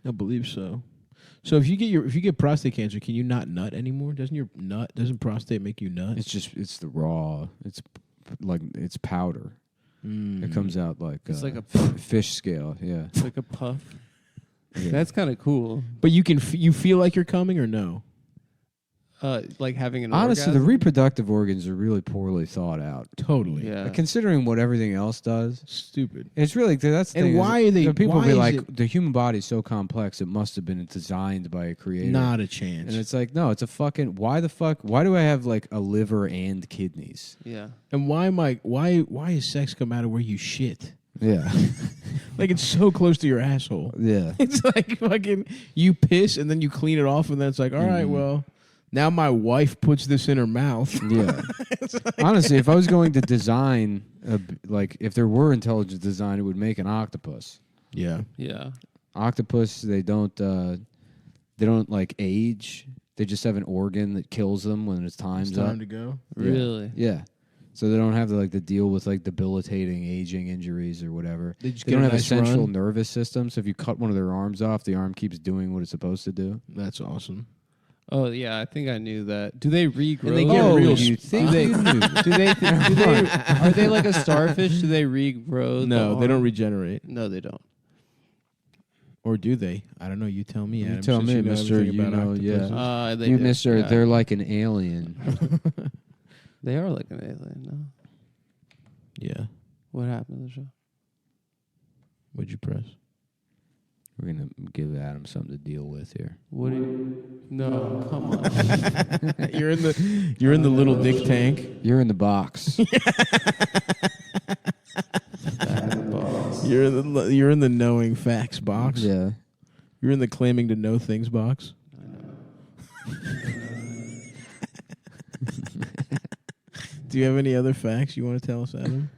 I believe so. So if you get prostate cancer, can you not nut anymore? Doesn't prostate make you nut? It's the raw. It's powder. It comes out like It's like a fish scale. Yeah. It's like a puff. Yeah. That's kind of cool. But you can you feel like you're coming or no? Like having an Honestly, the orgasm? reproductive organs are really poorly thought out. Totally. Yeah. Considering what everything else does, Stupid. it's really that's the And thing. is why are they- People why be is like, it- the human body is so complex, it must have been designed by a creator. Not a chance. And it's like, no, it's a fucking. Why the fuck? Why do I have like a liver and kidneys? Yeah. And why is sex come out of where you shit? Yeah, Like it's so close to your asshole. yeah. It's like fucking you piss and then you clean it off and then it's like, all right, Mhm. well, now my wife puts this in her mouth. Yeah. Honestly, if I was going to design, if there were intelligent design, it would make an octopus. Yeah. Yeah. Octopus, they don't like age. They just have an organ that kills them when it's time's It's time up. to go. Yeah. Really? Yeah. So they don't have to deal with debilitating aging injuries or whatever. They just They get don't a have nice a central run. nervous system. So if you cut one of their arms off, the arm keeps doing what it's supposed to do. That's awesome. Oh yeah, I think I knew that. Do they regrow? And they get Oh, real you sp- think do they- you knew that? Do they? Are they like a starfish? Do they regrow? No, the they don't arm? regenerate. No, they don't. Or do they? I don't know. You tell me. You Adam, tell since me, you know mister, everything you about know, yeah. octopuses. They You, do. mister, Yeah. they're like an alien. They are like an alien. No, Yeah. what happened to the show? What'd you press? We're gonna give Adam something to deal with here. What? Do you, no, come on. You're in the little dick tank. You're in the box. You're in the knowing facts box. Yeah. You're in the claiming to know things box. Do you have any other facts you want to tell us, Adam?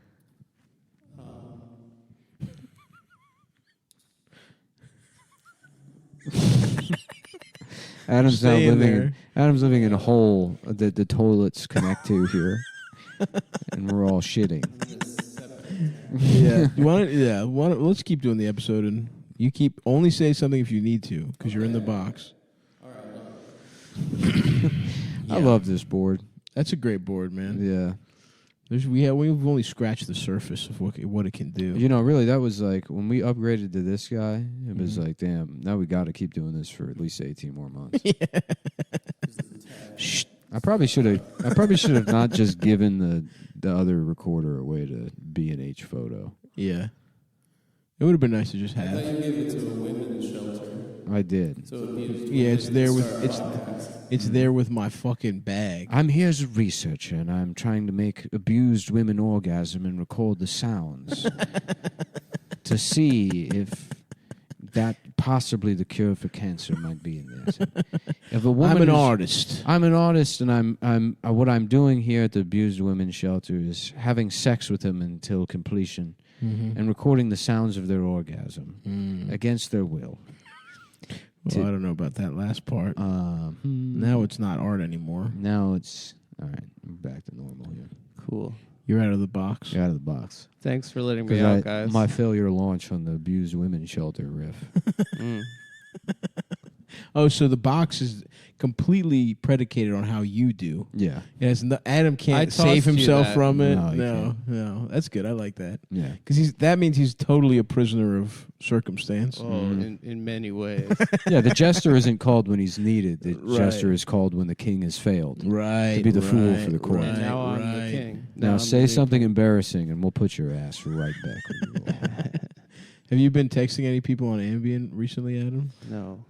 Adam's now Stay in living. there. Adam's living in a hole that the toilets connect to here, and we're all shitting. Yeah. You want to? Yeah. Let's keep doing the episode, and you keep only say something if you need to, because you're in the box. I love this board. That's a great board, man. Yeah. We've only scratched the surface of what it can do. You know, really, that was like when we upgraded to this guy. It was like, damn. Now we got to keep doing this for at least 18 more months. Shh. I probably should have not just given the other recorder away to B&H Photo. Yeah. It would have been nice to just have. You gave it to a women's shelter, I did. so it'd be Yeah, it's there with my fucking bag. I'm here as a researcher, and I'm trying to make abused women orgasm and record the sounds to see if that possibly the cure for cancer might be in there. So if a woman I'm an is- artist. I'm an artist, and I'm what I'm doing here at the abused women's shelter is having sex with them until completion and recording the sounds of their orgasm against their will. Well, I don't know about that last part. Now it's not art anymore. Now it's all right. We're back to normal here. cool. You're out of the box. You're out of the box. Thanks for letting me out, guys. My failure launch on the abused women's shelter riff. Mm. Oh, so the box is completely predicated on how you do. Yeah, It has Adam I can't tossed save you himself that. from it. No, you No, can't. no. That's good. I like that. yeah. Because that means he's totally a prisoner of circumstance. Oh, in many ways. Yeah, the jester isn't called when he's needed. The Right. jester is called when the king has failed. Right. To be the fool right, for the court. Right, And now I'm right. the king. Now I'm say the something king. embarrassing, and we'll put your ass right back where you are. Have you been texting any people on Ambien recently, Adam? No.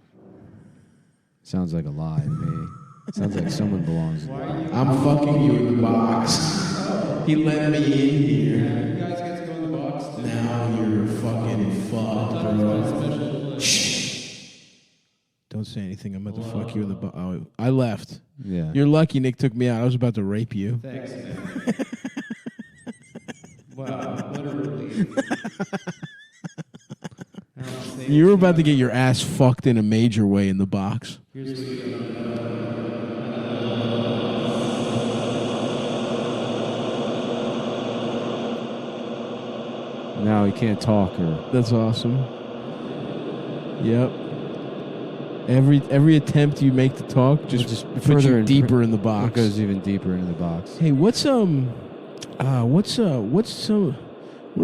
Sounds like a lie to me. Sounds like someone belongs. I'm fucking you in the box. He let me in here. You guys get to go in the box. Now you're fucking fucked, bro. Shh. Don't say anything. I'm about to fuck you in the box. Oh, I left. Yeah. You're lucky Nick took me out. I was about to rape you. Thanks, man. Wow, what a relief. I don't think- You were about to get your ass fucked in a major way in the box. Here's what you do. Now he can't talk or. That's awesome. Yep. Every attempt you make to talk just puts further you in- deeper in the It box. goes even deeper into the box. Hey, what are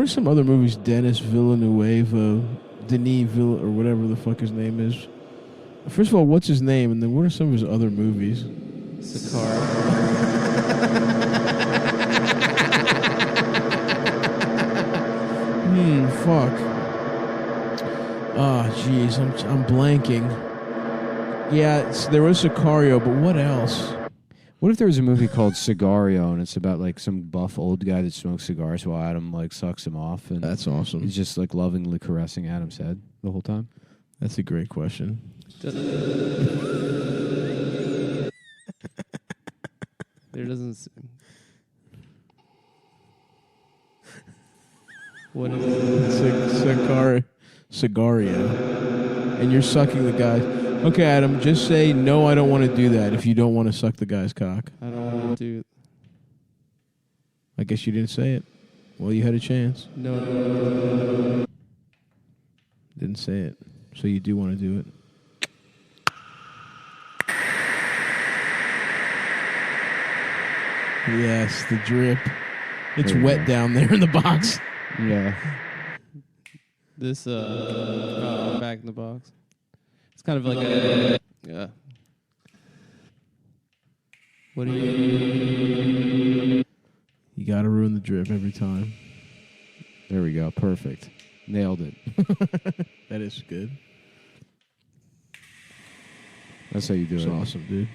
some other movies Denis Villeneuve, Denis Vill or whatever the fuck his name is? First of all, what's his name, and then what are some of his other movies? Sakara. Fuck. Oh, jeez, I'm blanking. Yeah, there was Sicario, but what else? What if there was a movie called Cigario and it's about like some buff old guy that smokes cigars while Adam like sucks him off and That's awesome. he's just like lovingly caressing Adam's head the whole time? That's a great question. There doesn't. What is it? Cigario. And you're sucking the guy. Okay, Adam, just say, no, I don't want to do that if you don't want to suck the guy's cock. I don't want to do. I guess you didn't say it. Well, you had a chance. No. Didn't say it. So you do want to do it. Yes, the drip. It's There you wet go. down there in the box. Yeah. This Back in the Box. It's kind of like a yeah. What do you? You gotta ruin the drip every time. There we go. Perfect. Nailed it. That is good. That's how you do That's it. awesome, dude.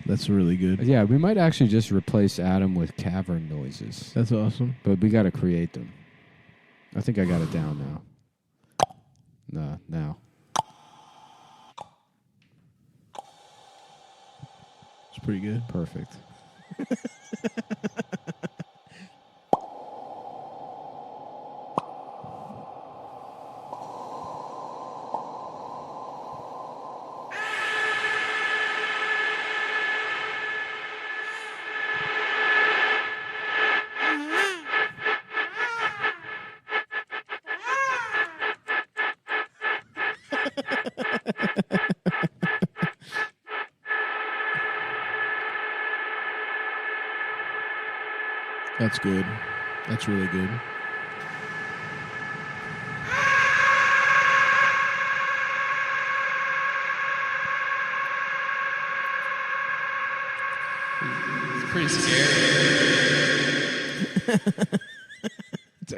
That's really good. Yeah, we might actually just replace Adam with cavern noises, That's awesome. but we got to create them. I think I got it down now. Nah, now. It's pretty good. Perfect. That's good. That's really good. It's pretty scary.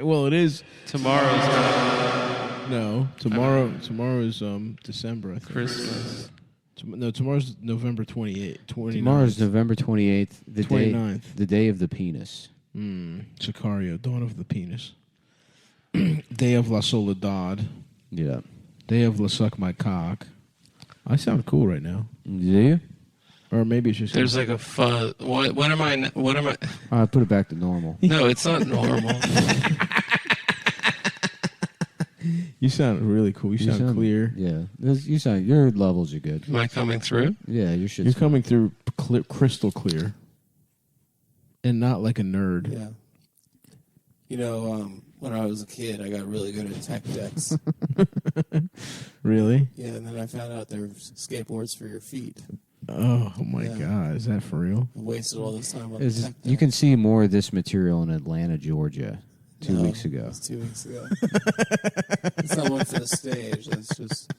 Well, it is. Tomorrow's not No, tomorrow. Tomorrow is December. I think. Christmas. No, tomorrow's November 28th. Tomorrow's November 28th, the 29th. the day of the penis. Sicario, Dawn of the Penis. Day of La Soledad. Yeah. Day of La Suck My Cock. I sound cool right now. Do you? Or maybe it's just... There's like a fuzz. What am I? What am I? I put it back to normal. No, it's not normal. You sound really cool. You sound clear. Yeah. You sound, your levels are good. Am I coming through? Yeah, your shit's You're coming through crystal clear. And not like a nerd. Yeah. You know, when I was a kid, I got really good at tech decks. Really? Yeah, and then I found out there were skateboards for your feet. Oh my Yeah. God. Is that for real? I wasted all this time on Is- the tech you deck. can see more of this material in Atlanta, Georgia, 2 No, weeks ago. It was 2 weeks ago. It's not one for the stage. It's just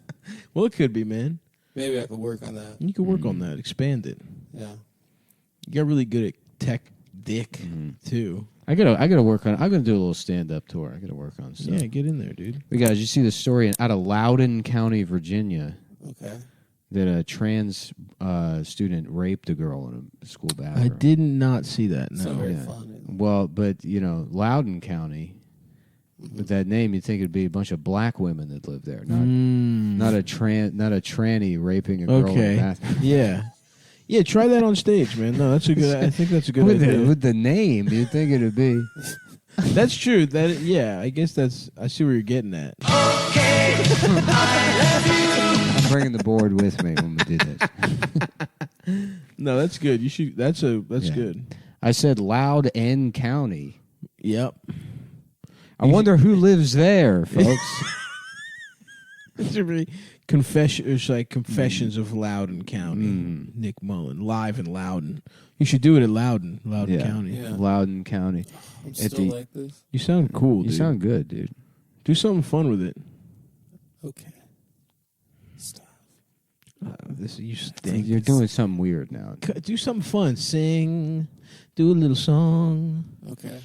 Well, it could be, man. maybe I could work on that. You could work on that. Expand it. Yeah. You got really good at tech dick, too. I gotta work on. I'm gonna do a little stand up tour. I gotta work on stuff. Yeah, get in there, dude. But guys, you see the story out of Loudoun County, Virginia, Okay. that a trans student raped a girl in a school bathroom. I did not see that. It's not No. very Yeah. fun. Well, but you know, Loudoun County, with that name, you'd think it'd be a bunch of black women that live there, not a tranny raping a girl in Okay. a bathroom. Yeah. Yeah, try that on stage, man. No, that's a good. I think that's a good with, idea. with the name, you'd think it'd be. That's true. That yeah, I guess that's. I see where you're getting at. I'm bringing the board with me when we did this. No, that's good. You should. That's Yeah. good. I said Loudoun County. Yep. I wonder who lives there, folks. It should be confession. It's like Confessions of Loudoun County. Nick Mullen live in Loudon. You should do it at Loudoun Yeah. County. Yeah. Loudoun County. I'm At still the- like this. You sound cool, You dude. sound good, dude. Do something fun with it. Okay. Stop. This you stink. You're doing something weird now. Do something fun. Sing. Do a little song. Okay.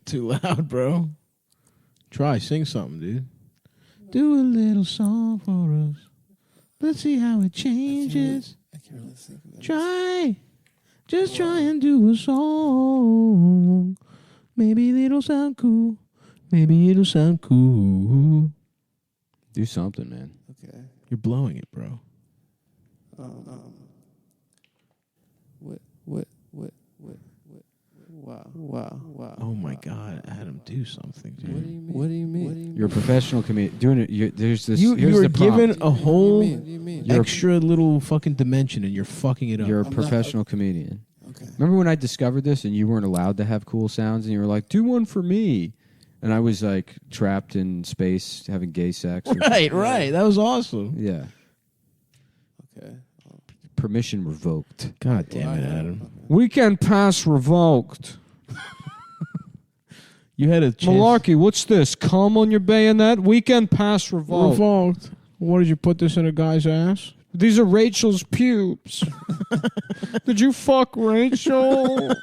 Too loud, bro. Try sing something, dude. Do a little song for us. Let's see how it changes. I can't really think of it. Try. Just try and do a song. Maybe it'll sound cool. Maybe it'll sound cool. Do something, man. Okay. You're blowing it, bro. Wow. Oh my God, Adam, do something, dude. What do you mean? You're a professional comedian. Doing it. There's this. You here's are the prompt. given a whole You're a- extra little fucking dimension, and you're fucking it up. You're a I'm not- professional comedian. Okay. Remember when I discovered this and you weren't allowed to have cool sounds and you were like, "Do one for me," and I was like trapped in space having gay sex. or- Right. That was awesome. Yeah. Okay. permission revoked. God damn it, Adam. Weekend pass revoked. You had a chance. Malarkey, what's this? Cum on your bayonet? Weekend pass revoked. Revoked. What, did you put this in a guy's ass? These are Rachel's pubes. Did you fuck Rachel?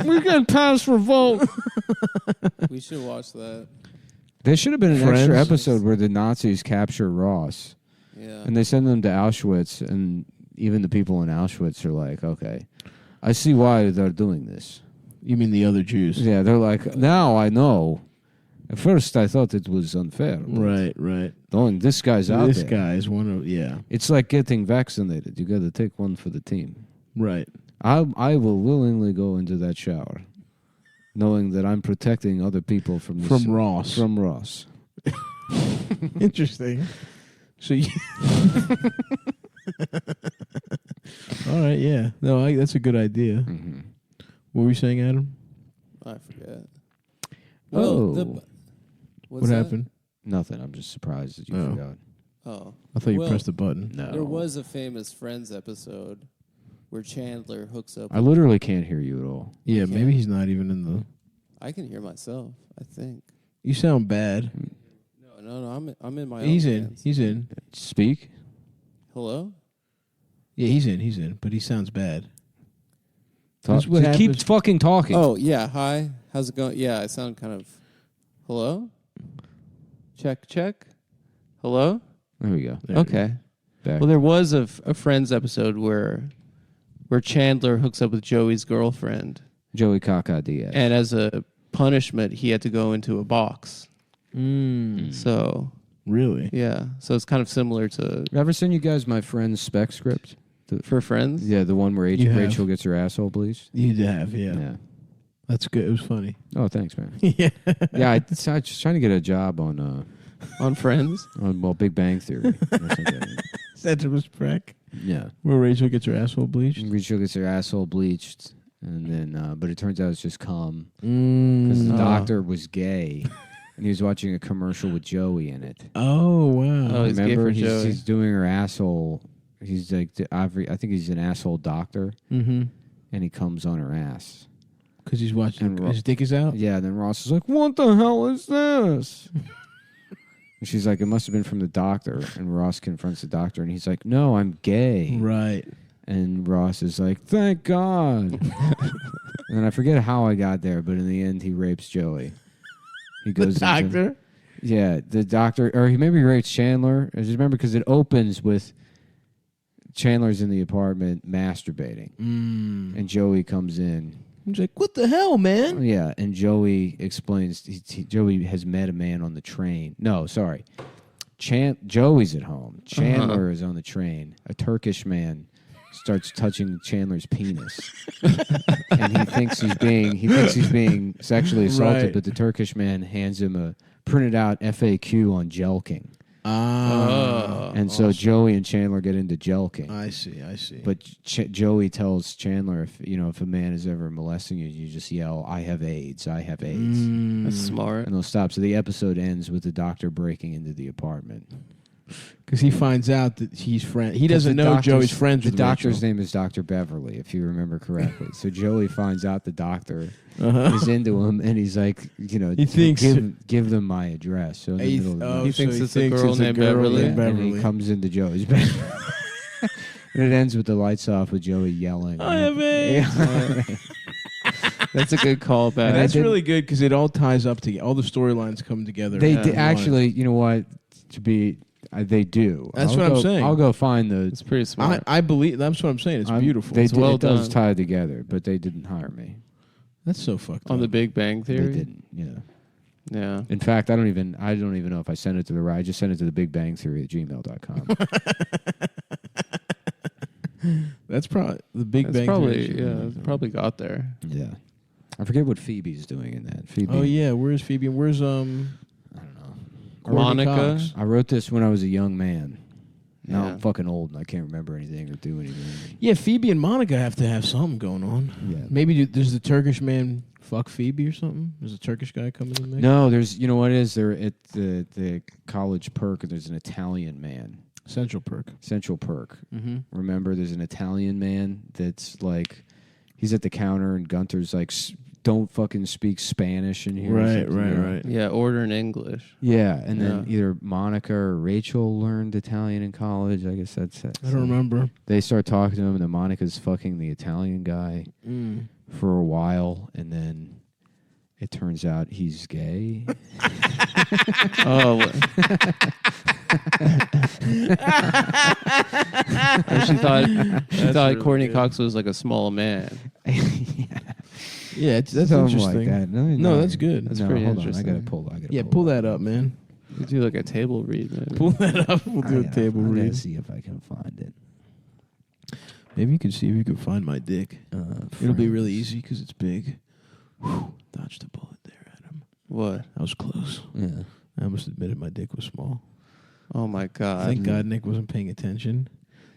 Weekend pass revoked. We should watch that. There should have been an Friends? extra episode where the Nazis capture Ross. Yeah. And they send them to Auschwitz, and even the people in Auschwitz are like, okay, I see why they're doing this. You mean the other Jews? Yeah, they're like, now I know. At first, I thought it was unfair. but Right. knowing this guy's out This there. guy is one of, yeah. It's like getting vaccinated. You got to take one for the team. Right. I will willingly go into that shower, knowing that I'm protecting other people from this, From Ross. From Ross. Interesting. So you... All right, yeah. No, that's a good idea. Mm-hmm. What were you saying, Adam? I forget. Oh. What happened? Nothing. I'm just surprised that you Oh. forgot. Oh. I thought you Well, pressed the button. No. There was a famous Friends episode where Chandler hooks up. I literally can't hear you at all. Yeah, Okay. maybe he's not even in the... I can hear myself, I think. You sound bad. No, I'm in my He's own in. hands. He's in. Speak. Hello? Yeah, he's in. But he sounds bad. Talk. That's what Just keep happens. fucking talking. Oh, yeah. Hi. How's it going? Yeah, I sound kind of... Hello? Check. Hello? There we go. There you Okay. Back. Well, there was a Friends episode where Chandler hooks up with Joey's girlfriend, Joey Caca Diaz. and as a punishment, he had to go into a box. So, Really? yeah. So it's kind of similar to Ever seen you guys my friend's spec script? For Friends. Yeah, the one where You have. Rachel gets her asshole bleached. You have, yeah. That's good. It was funny. Oh, thanks, man. Yeah. Yeah, I was just trying to get a job on On Friends. Big Bang Theory. Or something. Septimus Freck. Yeah, Where Rachel gets her asshole bleached. Rachel gets her asshole bleached, and then but it turns out it's just cum because the Oh. doctor was gay, and he was watching a commercial with Joey in it. Oh, wow. Oh, he's gay Remember, for Joey. he's doing her asshole. He's like, I think he's an asshole doctor, Mm-hmm. and he comes on her ass. Because he's watching. And His dick is out? Yeah, and then Ross is like, "What the hell is this?" And she's like, "It must have been from the doctor." And Ross confronts the doctor, and he's like, "No, I'm gay." Right. And Ross is like, "Thank God." And I forget how I got there, but in the end, he rapes Joey. He goes The doctor? yeah, the doctor, or he maybe rapes Chandler. I just remember because it opens with Chandler's in the apartment masturbating, and Joey comes in. He's like, what the hell, man? Yeah, and Joey explains. Joey has met a man on the train. No, sorry, Joey's at home. Chandler is on the train. A Turkish man starts touching Chandler's penis, and he thinks he's being sexually assaulted. Right. But the Turkish man hands him a printed out FAQ on jelking, and so Joey and Chandler get into jelking. I see. But Joey tells Chandler, if a man is ever molesting you, you just yell, "I have AIDS! I have AIDS!" That's smart. And they'll stop. So the episode ends with the doctor breaking into the apartment. Because he finds out that he's friend. He doesn't know Joey's friends The with doctor's Rachel. name is Dr. Beverly, if you remember correctly. So Joey finds out the doctor Uh-huh. is into him, and he's like, He thinks- give them my address. So in the middle of the night, He thinks it's a girl named Beverly? and he comes into Joey's bed. And it ends with the lights off with Joey yelling. I have AIDS. That's a good callback. And that's didn't- really good because it all ties up together. All the storylines come together. They in one. actually, you know what? They do. That's what I'm saying. I'll go find the. It's pretty smart. I believe that's what I'm saying. It's beautiful. They It's did, well it does done. tie together, but they didn't hire me. That's so fucked On up. the Big Bang They Theory. didn't. Yeah. Yeah. In fact, I don't even know if I sent it to the right. I just sent it to the Big Bang Theory at gmail.com. That's probably the Big That's Bang probably Theory. it's probably got there. Yeah. I forget what Phoebe's doing in that. Phoebe. Oh yeah, where's Phoebe? And where's I don't know. Courtney Monica. Cox? I wrote this when I was a young man. Now Yeah. I'm fucking old and I can't remember anything or do anything. Yeah, Phoebe and Monica have to have something going on. Yeah. Maybe does the Turkish man fuck Phoebe or something? There's a Turkish guy coming in there. No, there's, you know what it is? They're at the college perk and there's an Italian man. Central Perk. Central Perk. Mm-hmm. Remember, there's an Italian man that's like, he's at the counter and Gunther's like, don't fucking speak Spanish in here. Right. Yeah, order in English. Yeah, and then Yeah. either Monica or Rachel learned Italian in college. I guess that's it. I don't remember. They start talking to him, and then Monica's fucking the Italian guy for a while, and then it turns out he's gay. Oh. And she thought really Courtney good. Cox was like a small man. Yeah, that's Something interesting. like that. No, that's good. That's no, pretty hold on. I interesting. gotta pull. Yeah, pull that up, man. You do like a table read. Maybe. Pull that up. We'll do a table I'm read. gonna see if I can find it. Maybe you can see if you can find my dick. It'll be really easy because it's big. Whew, dodged a bullet there, Adam. What? I was close. Yeah. I almost admitted my dick was small. Oh my God. Thank God Nick wasn't paying attention.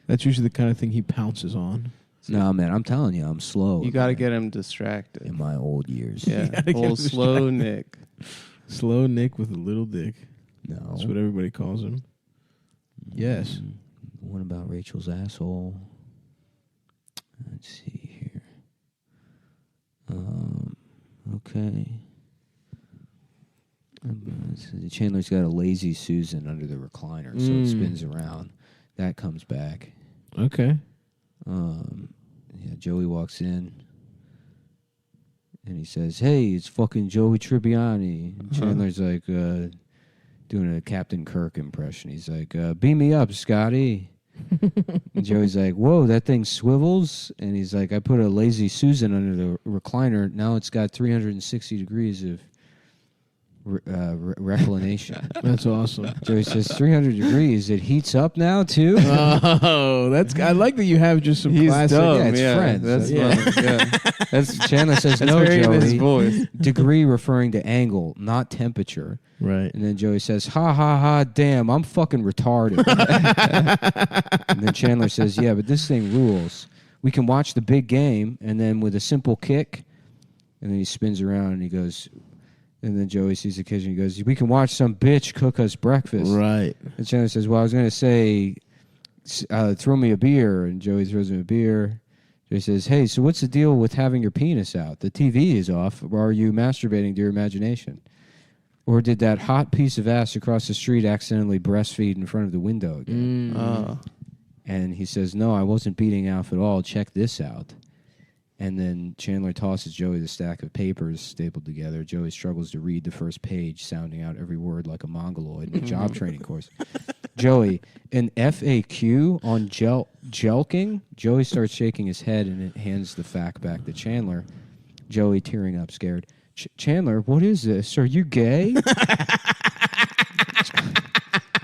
That's usually the kind of thing he pounces on. No, man, I'm telling you, I'm slow. You got to get him distracted. in my old years. Yeah. gotta get him Old slow Nick. Slow Nick with a little dick. No. That's what everybody calls him. Yes. What about Rachel's asshole? Let's see here. Okay. Chandler's got a lazy Susan under the recliner, so it spins around. That comes back. Okay. Yeah, Joey walks in, and he says, "Hey, it's fucking Joey Tribbiani." And Chandler's like doing a Captain Kirk impression. He's like, "Beam me up, Scotty." And Joey's like, "Whoa, that thing swivels." And he's like, "I put a lazy Susan under the recliner. Now it's got 360 degrees of reclination." That's awesome. Joey says, 300 degrees. It heats up now, too? Oh, that's. I like that you have just some He's classic. dumb. Yeah, it's yeah, Friends. That's Yeah. fun. Yeah. That's Chandler says, That's "No, very in his Joey." voice. Degree referring to angle, not temperature. Right. And then Joey says, "Ha ha ha, damn, I'm fucking retarded." And then Chandler says, "Yeah, but this thing rules. We can watch the big game, and then with a simple kick," and then he spins around and he goes, and then Joey sees the kitchen and he goes, "We can watch some bitch cook us breakfast." Right. And Chandler says, "Well, I was going to say, throw me a beer," and Joey throws him a beer. Joey says, "Hey, so what's the deal with having your penis out? The TV is off, or are you masturbating to your imagination? Or did that hot piece of ass across the street accidentally breastfeed in front of the window again?" Oh. And he says, "No, I wasn't beating Alf at all. Check this out." And then Chandler tosses Joey the stack of papers stapled together. Joey struggles to read the first page, sounding out every word like a mongoloid in a job training course. Joey, an FAQ on jelking? Joey starts shaking his head and hands the fact back to Chandler. Joey tearing up, scared. "Chandler, what is this? Are you gay?"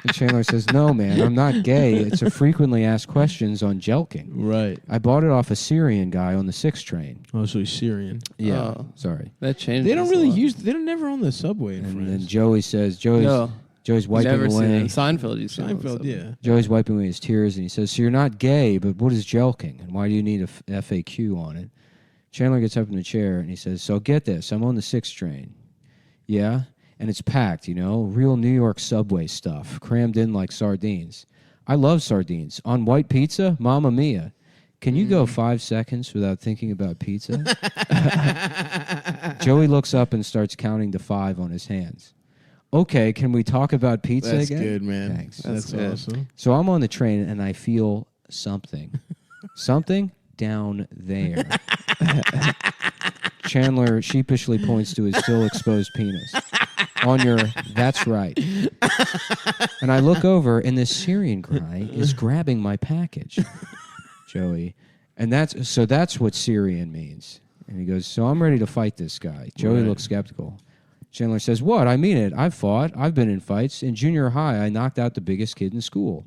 And Chandler says, "No, man, I'm not gay. It's a frequently asked questions on jelking. Right. I bought it off a Syrian guy on the 6 train." Oh, so he's Syrian. Yeah, Oh. sorry. That changes. They don't a really lot. use. They're never on the subway in And France. then Joey says, No. Joey's wiping Never seen away. it. Seinfeld, you see it. Seinfeld, yeah. Joey's wiping away his tears, and he says, "So you're not gay, but what is jelking, and why do you need a FAQ on it?" Chandler gets up in the chair, and he says, "So get this, I'm on the 6 train. Yeah? And it's packed, real New York subway stuff, crammed in like sardines. I love sardines. On white pizza, mamma mia. Can you go 5 seconds without thinking about pizza?" Joey looks up and starts counting to 5 on his hands. "Okay, can we talk about pizza That's again?" good, man. Thanks. That's good. awesome. So I'm on the train and I feel something. Something down there. Chandler sheepishly points to his still exposed penis. On your, that's right. And I look over and this Syrian guy is grabbing my package. Joey. And that's what Syrian means. And he goes, "So I'm ready to fight this guy." Joey looks skeptical. Chandler says, "What? I mean it. I've fought. I've been in fights. In junior high, I knocked out the biggest kid in school."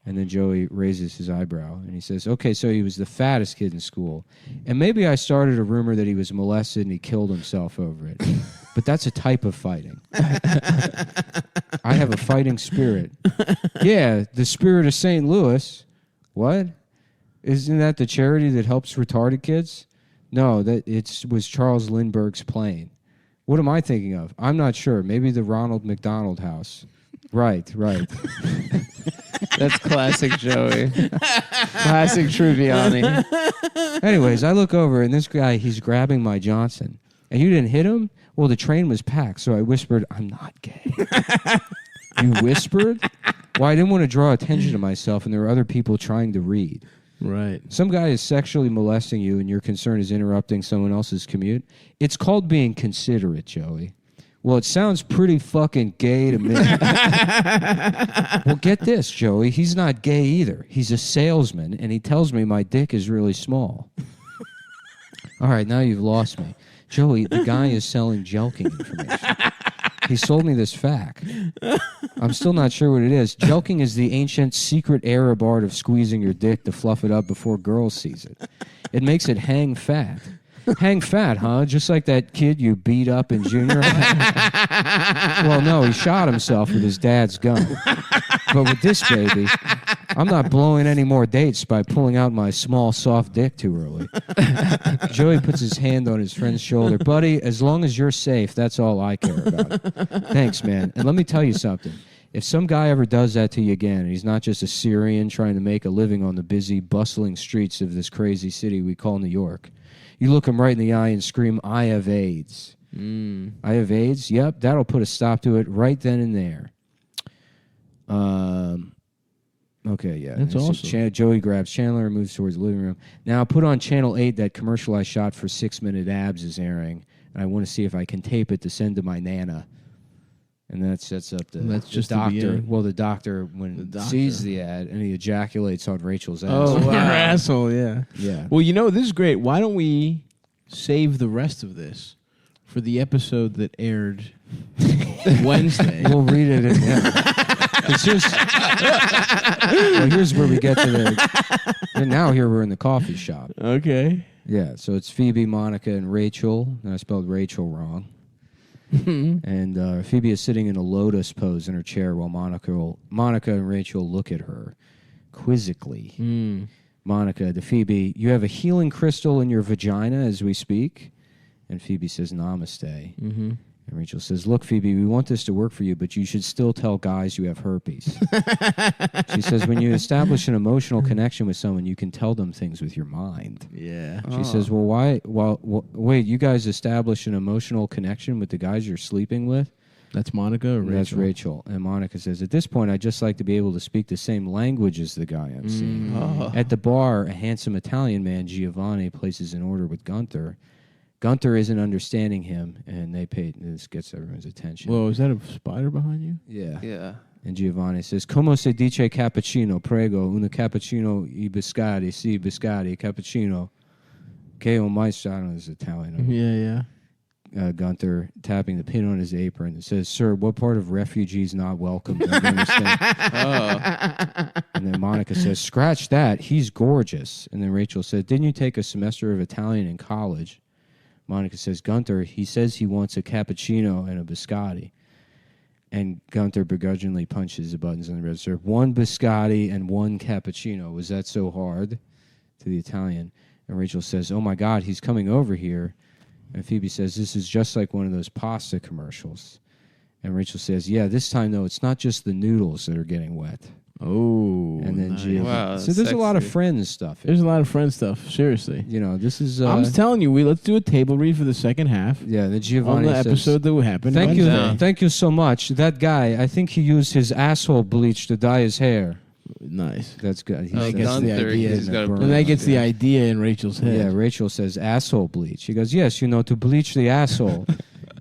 And then Joey raises his eyebrow and he says, "Okay, so he was the fattest kid in school. And maybe I started a rumor that he was molested and he killed himself over it. But that's a type of fighting. I have a fighting spirit." "Yeah, the spirit of St. Louis." "What? Isn't that the charity that helps retarded kids?" "No, that was Charles Lindbergh's plane." "What am I thinking of?" "I'm not sure. Maybe the Ronald McDonald House." Right. That's classic Joey. Classic Triviani. Anyways, I look over and this guy, he's grabbing my Johnson. And you didn't hit him? Well, the train was packed, so I whispered, I'm not gay. You whispered? Well, I didn't want to draw attention to myself, and there were other people trying to read. Right. Some guy is sexually molesting you, and your concern is interrupting someone else's commute. It's called being considerate, Joey. Well, it sounds pretty fucking gay to me. Well, get this, Joey. He's not gay either. He's a salesman, and he tells me my dick is really small. All right, now you've lost me. Joey, the guy is selling jelking information. He sold me this fact. I'm still not sure what it is. Jelking is the ancient secret Arab art of squeezing your dick to fluff it up before girls sees it. It makes it hang fat. Hang fat, huh? Just like that kid you beat up in junior high? Well, no, he shot himself with his dad's gun. But with this baby, I'm not blowing any more dates by pulling out my small, soft dick too early. Joey puts his hand on his friend's shoulder. Buddy, as long as you're safe, that's all I care about. Thanks, man. And let me tell you something. If some guy ever does that to you again, and he's not just a Syrian trying to make a living on the busy, bustling streets of this crazy city we call New York, you look him right in the eye and scream, I have AIDS. I have AIDS? Yep, that'll put a stop to it right then and there. Okay, yeah. That's awesome. Joey grabs Chandler and moves towards the living room. Now, put on Channel 8 that commercial I shot for 6-Minute Abs is airing, and I want to see if I can tape it to send to my Nana. And that sets up the, That's the just the doctor. beginning. Well, the doctor, when sees the ad, and he ejaculates on Rachel's ass. Oh, wow. Your asshole, yeah. Yeah. Well, you know, this is great. Why don't we save the rest of this for the episode that aired Wednesday? We'll read it in It's just, well, here's where we get to the, and now here we're in the coffee shop. Okay. Yeah, so it's Phoebe, Monica, and Rachel. And I spelled Rachel wrong. And Phoebe is sitting in a lotus pose in her chair while Monica and Rachel look at her quizzically. Monica to Phoebe, you have a healing crystal in your vagina as we speak? And Phoebe says, namaste. And Rachel says, look, Phoebe, we want this to work for you, but you should still tell guys you have herpes. She says, when you establish an emotional connection with someone, you can tell them things with your mind. Yeah. She says, well, why? Well, wait, you guys establish an emotional connection with the guys you're sleeping with? That's Monica or Rachel? That's Rachel. And Monica says, at this point, I'd just like to be able to speak the same language as the guy I'm seeing. At the bar, a handsome Italian man, Giovanni, places an order with Gunther. Gunther isn't understanding him, and this gets everyone's attention. Whoa, is that a spider behind you? Yeah. Yeah. And Giovanni says, Como se dice cappuccino? Prego, una cappuccino I biscotti, si biscotti, cappuccino. Che o mai strano is Italian. Yeah. Gunther tapping the pin on his apron. It says, sir, what part of refugees not welcome? I don't understand. And then Monica says, scratch that. He's gorgeous. And then Rachel said, didn't you take a semester of Italian in college? Monica says, Gunther, he says he wants a cappuccino and a biscotti. And Gunther begrudgingly punches the buttons on the register. 1 biscotti and 1 cappuccino. Was that so hard? To the Italian. And Rachel says, oh, my God, he's coming over here. And Phoebe says, this is just like one of those pasta commercials. And Rachel says, yeah, this time, though, it's not just the noodles that are getting wet. Oh. And then nice. Wow, so there's a lot of sexy. Friends stuff. There's a lot of friend stuff. Seriously. You know, this is... I'm telling you, let's do a table read for the second half. Yeah, the Giovanni on the says, episode that happened. Thank you, Wednesday. thank you so much. That guy, I think he used his asshole bleach to dye his hair. Nice. That's good. I guess the Gunther, idea he's got a And that gets the idea in Rachel's head. Yeah, Rachel says asshole bleach. He goes, yes, you know, to bleach the asshole.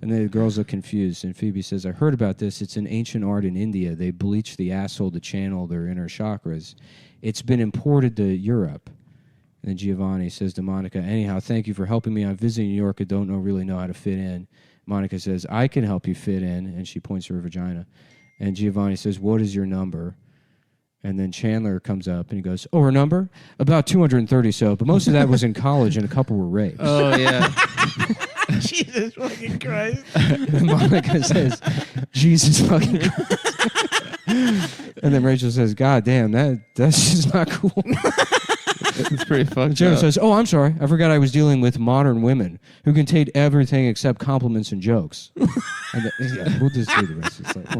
And the girls are confused. And Phoebe says, I heard about this. It's an ancient art in India. They bleach the asshole to channel their inner chakras. It's been imported to Europe. And then Giovanni says to Monica, anyhow, thank you for helping me. I'm visiting New York. I don't really know how to fit in. Monica says, I can help you fit in. And she points to her vagina. And Giovanni says, what is your number? And then Chandler comes up and he goes, oh, her number? About 230 so. But most of that was in college and a couple were rapes. Oh, yeah. Jesus fucking Christ. And Monica says, Jesus fucking Christ. And then Rachel says, God damn, that's just not cool. It's pretty fucked Joe up. says, oh, I'm sorry. I forgot I was dealing with modern women who can take everything except compliments and jokes. And yeah, we'll just do the rest. It's like,